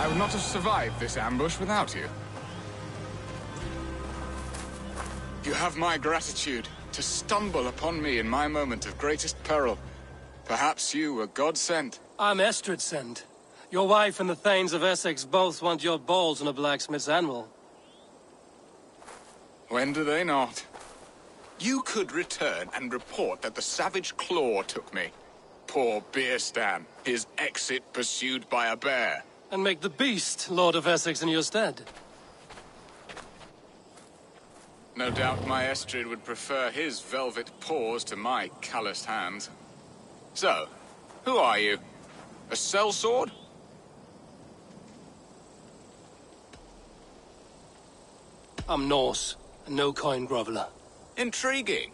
I would not have survived this ambush without you. You have my gratitude to stumble upon me in my moment of greatest peril. Perhaps you were God-sent. I'm Estrid sent. Your wife and the Thanes of Essex both want your balls on a blacksmith's anvil. When do they not? You could return and report that the savage Claw took me. Poor Beerstan, his exit pursued by a bear. And make the beast Lord of Essex in your stead. No doubt my Estrid would prefer his velvet paws to my calloused hands. So, who are you? A sellsword? I'm Norse, a no-coin groveler. Intriguing.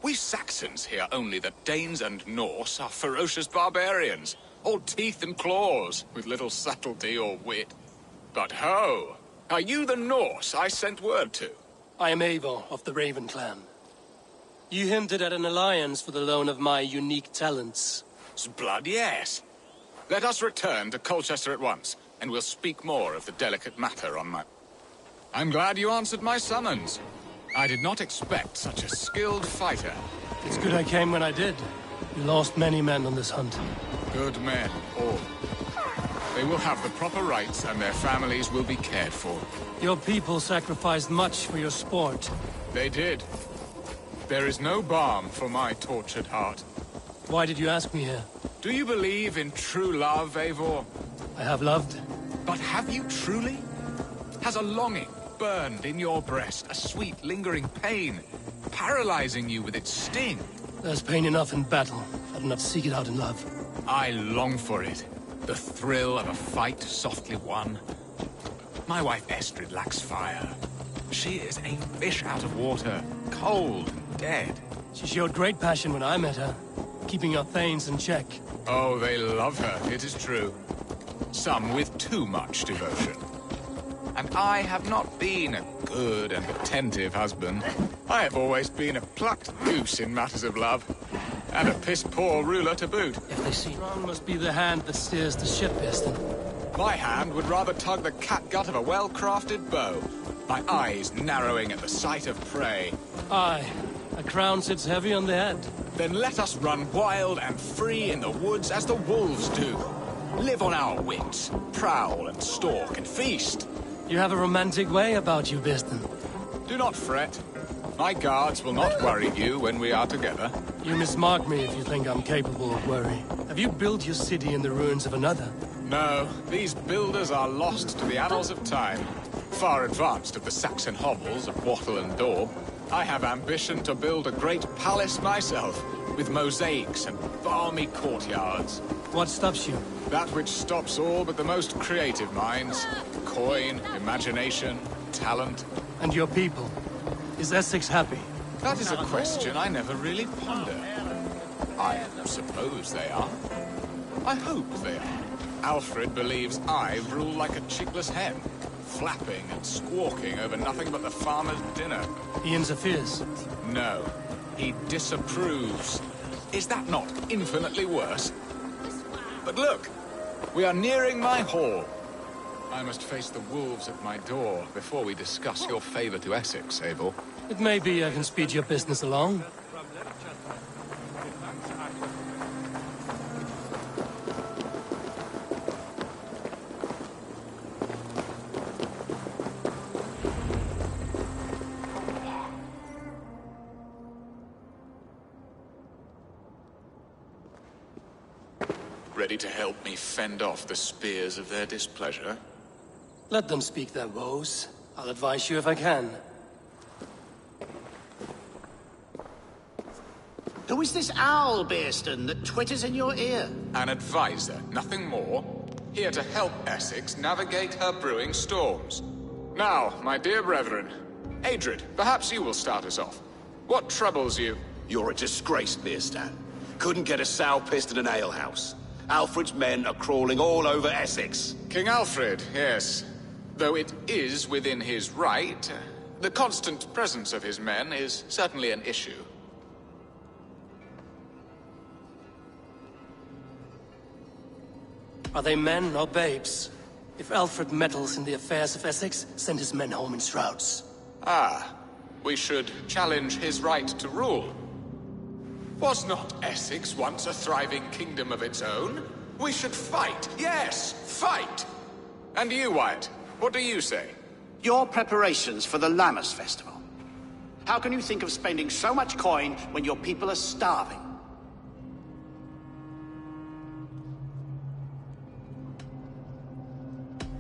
We Saxons hear only that Danes and Norse are ferocious barbarians, all teeth and claws, with little subtlety or wit. But ho! Are you the Norse I sent word to? I am Eivor of the Raven clan. You hinted at an alliance for the loan of my unique talents. Blood, yes. Let us return to Colchester at once, and we'll speak more of the delicate matter on my... I'm glad you answered my summons. I did not expect such a skilled fighter. It's good I came when I did. We lost many men on this hunt. Good men, all. They will have the proper rights, and their families will be cared for. Your people sacrificed much for your sport. They did. There is no balm for my tortured heart. Why did you ask me here? Do you believe in true love, Eivor? I have loved. But have you truly? Has a longing burned in your breast, a sweet, lingering pain, paralyzing you with its sting? There's pain enough in battle. I do not seek it out in love. I long for it. The thrill of a fight softly won. My wife Estrid lacks fire. She is a fish out of water, cold and dead. She showed great passion when I met her, keeping your Thanes in check. Oh, they love her, it is true. Some with too much devotion. And I have not been a good and attentive husband. I have always been a plucked goose in matters of love. And a piss-poor ruler to boot. If they see wrong, must be the hand that steers the ship, Eston. My hand would rather tug the catgut of a well-crafted bow. My eyes narrowing at the sight of prey. Aye, a crown sits heavy on the head. Then let us run wild and free in the woods as the wolves do. Live on our wits, prowl and stalk and feast. You have a romantic way about you, Biston. Do not fret. My guards will not worry you when we are together. You mismark me if you think I'm capable of worry. Have you built your city in the ruins of another? No, these builders are lost to the annals of time. Far advanced of the Saxon hovels of Wattle and Daub. I have ambition to build a great palace myself, with mosaics and balmy courtyards. What stops you? That which stops all but the most creative minds. Coin, imagination, talent. And your people? Is Essex happy? That is a question I never really ponder. I suppose they are. I hope they are. Alfred believes I rule like a chickless hen, flapping and squawking over nothing but the farmer's dinner. He interferes? No, he disapproves. Is that not infinitely worse? But look, we are nearing my hall. I must face the wolves at my door before we discuss your favor to Essex, Abel. It may be I can speed your business along. Ready to help me fend off the spears of their displeasure? Let them speak their woes. I'll advise you if I can. Who is this owl, Beerston, that twitters in your ear? An advisor, nothing more. Here to help Essex navigate her brewing storms. Now, my dear brethren, Adrid, perhaps you will start us off. What troubles you? You're a disgrace, Beerstan. Couldn't get a sow pissed in an alehouse. Alfred's men are crawling all over Essex. King Alfred, yes. Though it is within his right, the constant presence of his men is certainly an issue. Are they men or babes? If Alfred meddles in the affairs of Essex, send his men home in shrouds. Ah, we should challenge his right to rule. Was not Essex once a thriving kingdom of its own? We should fight, yes, fight! And you, Wyatt, what do you say? Your preparations for the Lammas festival. How can you think of spending so much coin when your people are starving?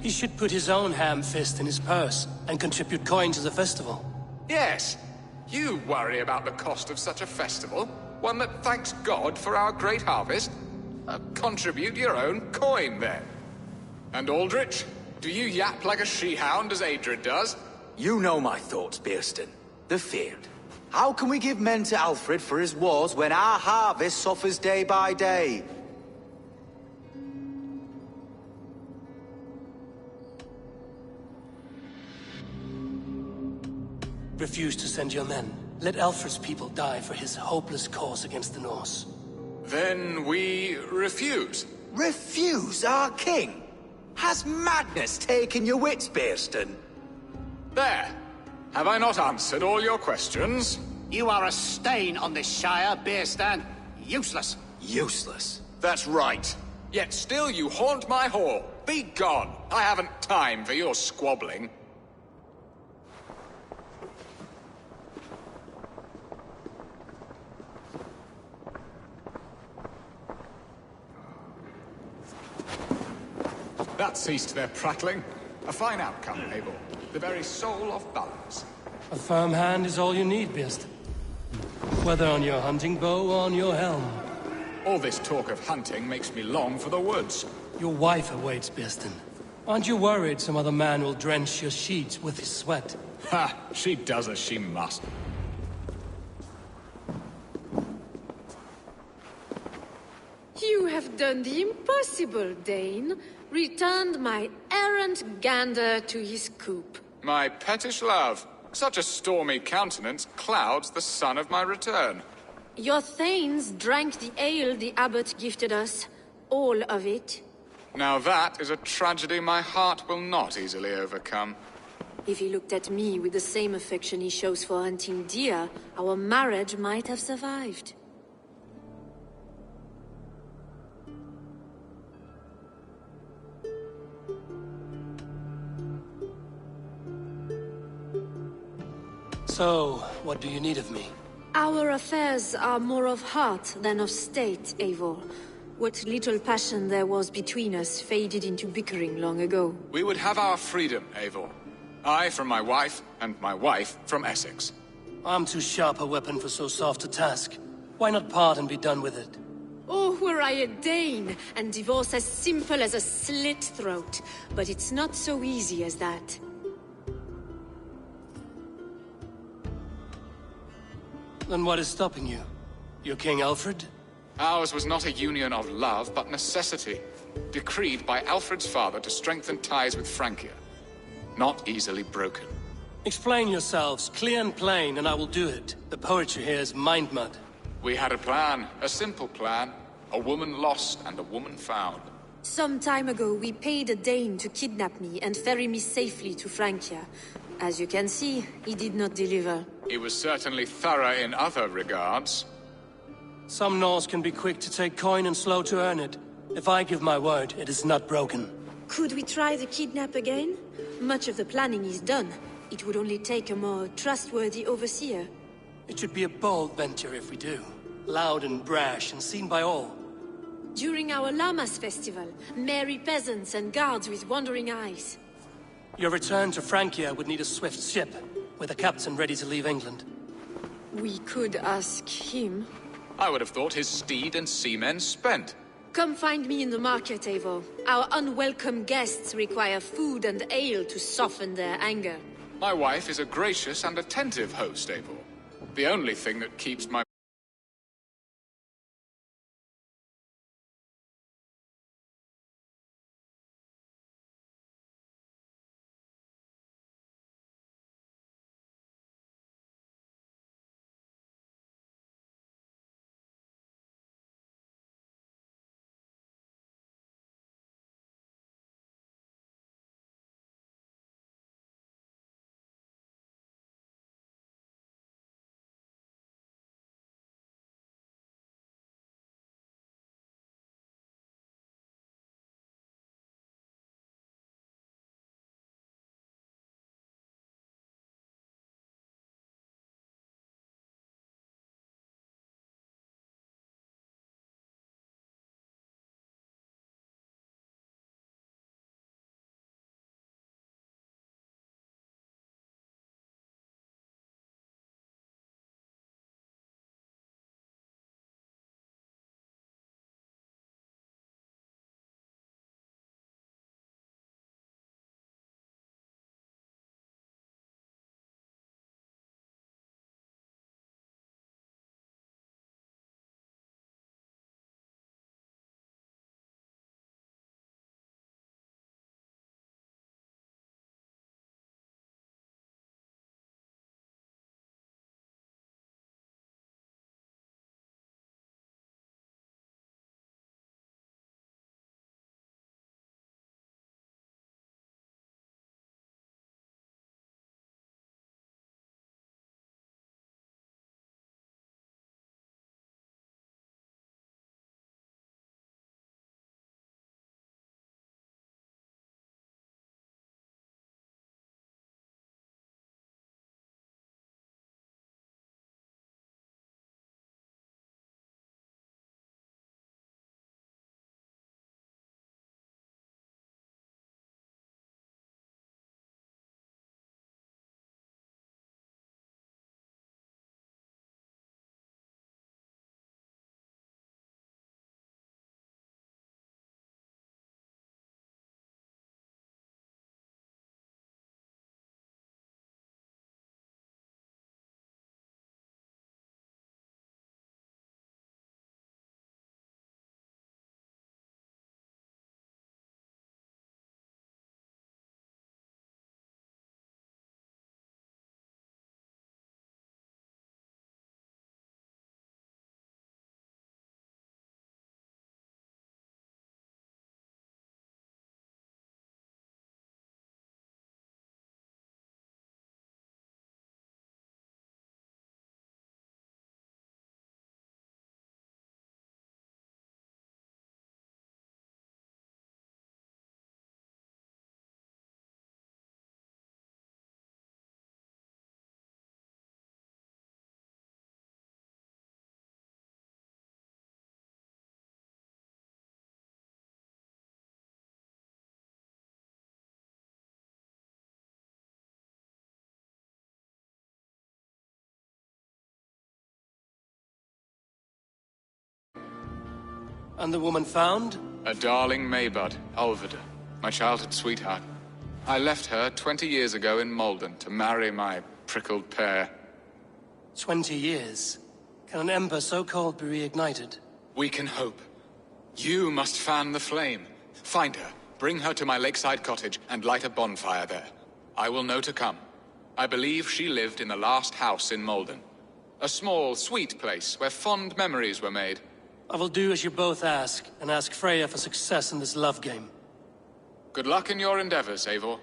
He should put his own ham fist in his purse and contribute coin to the festival. Yes, you worry about the cost of such a festival, one that thanks God for our great harvest. Contribute your own coin, then. And Aldrich, do you yap like a she-hound as Adred does? You know my thoughts, Bearston. The feared. How can we give men to Alfred for his wars when our harvest suffers day by day? Refuse to send your men. Let Alfred's people die for his hopeless cause against the Norse. Then we refuse. Refuse our king? Has madness taken your wits, Bearston? There. Have I not answered all your questions? You are a stain on this Shire, Bearstan. Useless. Useless? That's right. Yet still you haunt my hall. Be gone. I haven't time for your squabbling. That ceased their prattling. A fine outcome, Abel. The very soul of balance. A firm hand is all you need, Beast. Whether on your hunting bow or on your helm. All this talk of hunting makes me long for the woods. Your wife awaits, Beaston. Aren't you worried some other man will drench your sheets with his sweat? Ha! She does as she must. You have done the impossible, Dane. Returned my errant gander to his coop. My pettish love. Such a stormy countenance clouds the sun of my return. Your thanes drank the ale the abbot gifted us. All of it. Now that is a tragedy my heart will not easily overcome. If he looked at me with the same affection he shows for hunting deer, our marriage might have survived. So, what do you need of me? Our affairs are more of heart than of state, Eivor. What little passion there was between us faded into bickering long ago. We would have our freedom, Eivor. I from my wife, and my wife from Essex. I'm too sharp a weapon for so soft a task. Why not part and be done with it? Oh, were I a Dane, and divorce as simple as a slit throat. But it's not so easy as that. Then what is stopping you? Your King Alfred? Ours was not a union of love, but necessity. Decreed by Alfred's father to strengthen ties with Francia. Not easily broken. Explain yourselves, clear and plain, and I will do it. The poetry here is mind mud. We had a plan, a simple plan. A woman lost and a woman found. Some time ago, we paid a Dane to kidnap me and ferry me safely to Francia. As you can see, he did not deliver. He was certainly thorough in other regards. Some Norse can be quick to take coin and slow to earn it. If I give my word, it is not broken. Could we try the kidnap again? Much of the planning is done. It would only take a more trustworthy overseer. It should be a bold venture if we do. Loud and brash and seen by all. During our Lammas festival, merry peasants and guards with wandering eyes. Your return to Francia would need a swift ship, with a captain ready to leave England. We could ask him. I would have thought his steed and seamen spent. Come find me in the market, Eivor. Our unwelcome guests require food and ale to soften their anger. My wife is a gracious and attentive host, Eivor. The only thing that keeps my And the woman found? A darling Maybud, Alvida, my childhood sweetheart. I left her 20 years ago in Malden to marry my prickled pear. 20 years? Can an ember so cold be reignited? We can hope. You must fan the flame. Find her, bring her to my lakeside cottage, and light a bonfire there. I will know to come. I believe she lived in the last house in Malden. A small, sweet place where fond memories were made. I will do as you both ask, and ask Freya for success in this love game. Good luck in your endeavors, Eivor.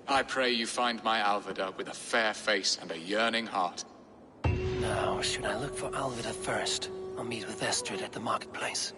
I pray you find my Alvida with a fair face and a yearning heart. Now, should I look for Alvida first, or meet with Estrid at the marketplace?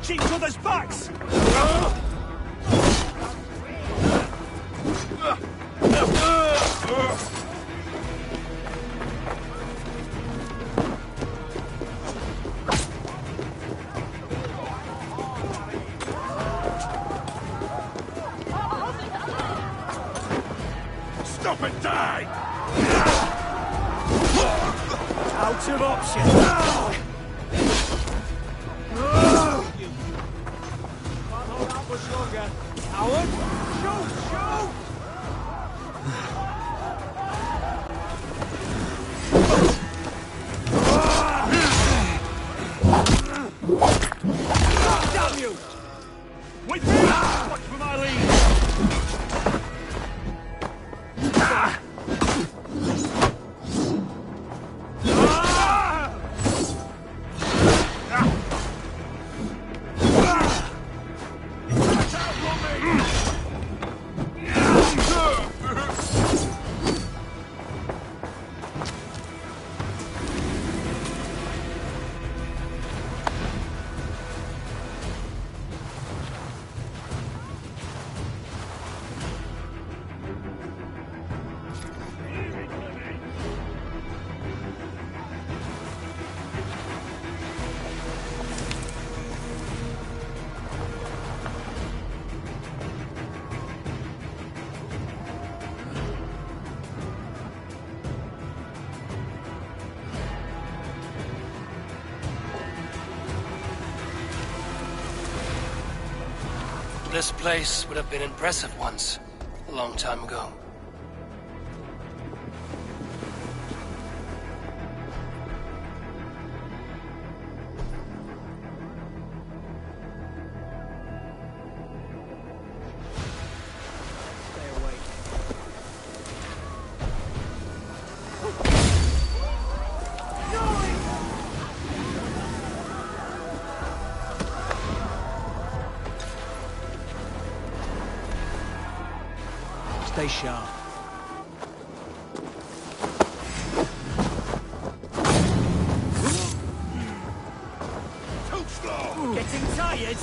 Each other's backs! Stop and die! Out of options! Howard, shoot! Shoot! Damn you! With me! Watch for my lead! This place would have been impressive once, a long time ago. Stay sharp. Too slow! Getting tired?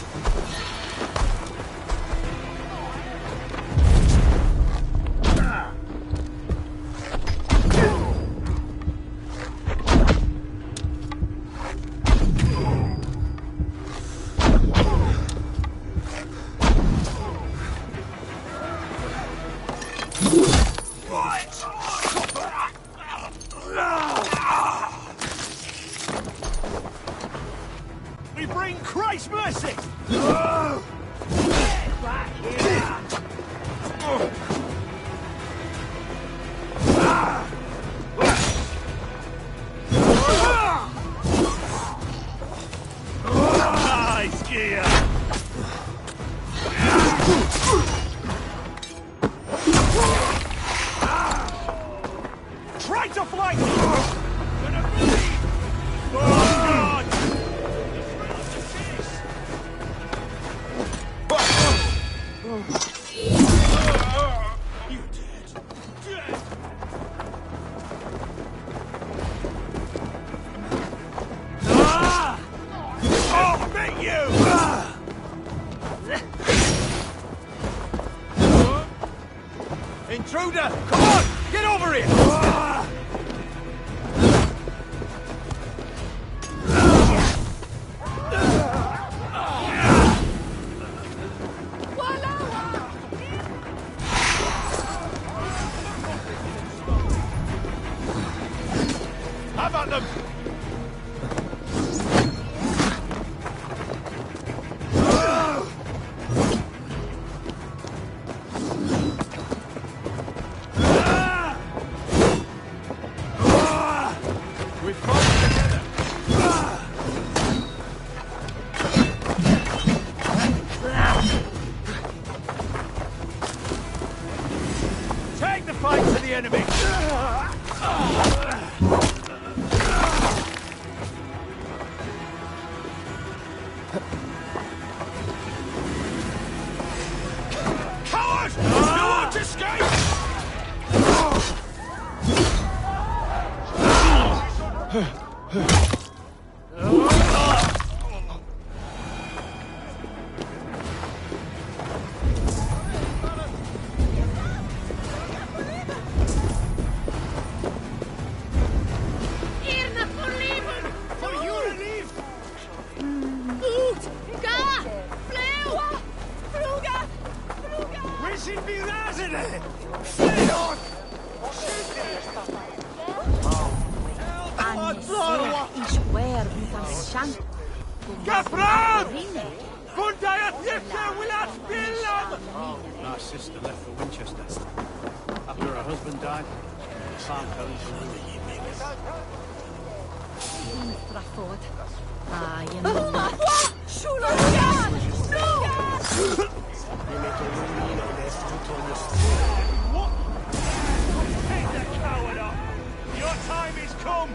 We bring Christ's mercy! Get back here! Nice gear! Try to flank! Gonna bleed! Oh, God! You dead. Dead. Ah! I'll beat you! Intruder! Come on! Get over here! How about them? We fight together. Take the fight to the enemy. Coward! You won't escape! For your relief! We should be resident! Stay on! Gafran! Bundaya Tifka will not spill them! My sister left for Winchester. I Your husband died? Can't tell you. What? Take the coward up! Your time is come!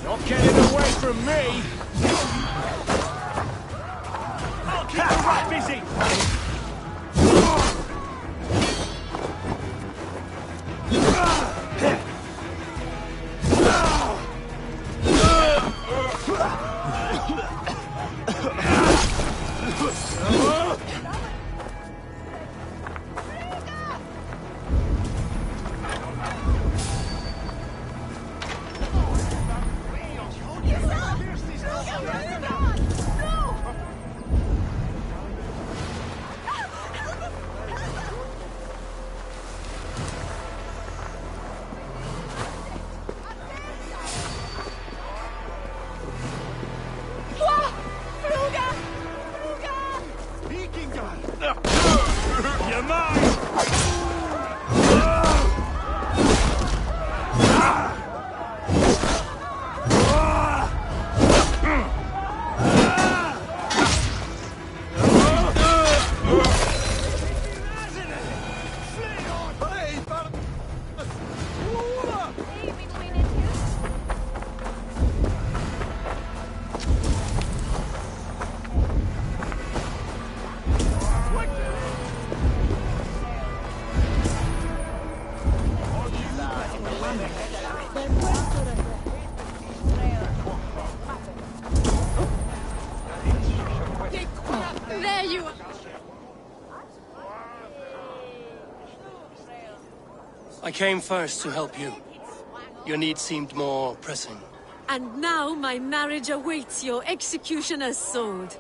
Not getting away from me! I'll keep the rat busy! You're mine! There you are! I came first to help you. Your need seemed more pressing. And now my marriage awaits your executioner's sword.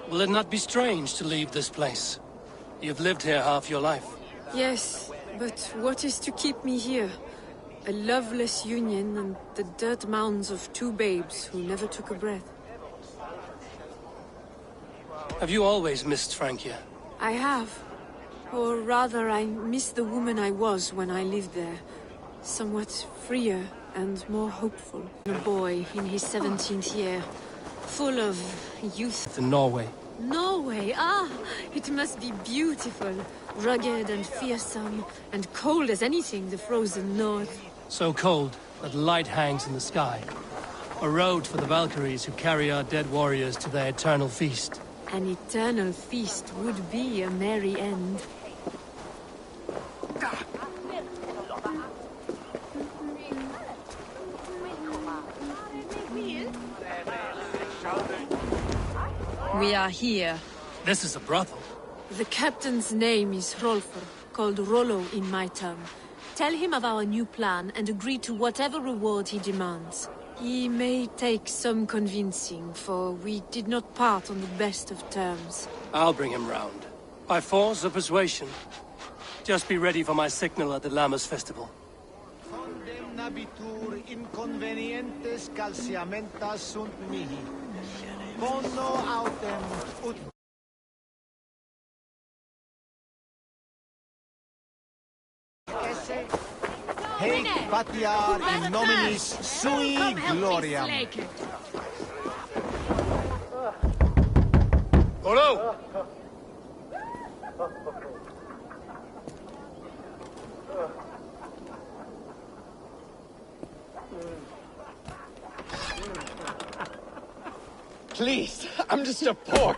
Will it not be strange to leave this place? You've lived here half your life. Yes, but what is to keep me here? A loveless union and the dirt mounds of two babes who never took a breath. Have you always missed Francia? I have. Or rather, I miss the woman I was when I lived there. Somewhat freer and more hopeful. A boy in his 17th year, full of youth. In Norway. Norway, it must be beautiful. Rugged and fearsome, and cold as anything the frozen north. So cold that light hangs in the sky. A road for the Valkyries who carry our dead warriors to their eternal feast. An eternal feast would be a merry end. We are here. This is a brothel. The captain's name is Rolfr, called Rollo in my tongue. Tell him of our new plan and agree to whatever reward he demands. He may take some convincing, for we did not part on the best of terms. I'll bring him round. By force or persuasion. Just be ready for my signal at the Lammas festival. Condemnabitur inconvenientes calciamentas sunt mihi. Bono autem ut... Heic patiar in nominis sui gloriam. Olo! Please, I'm just a poor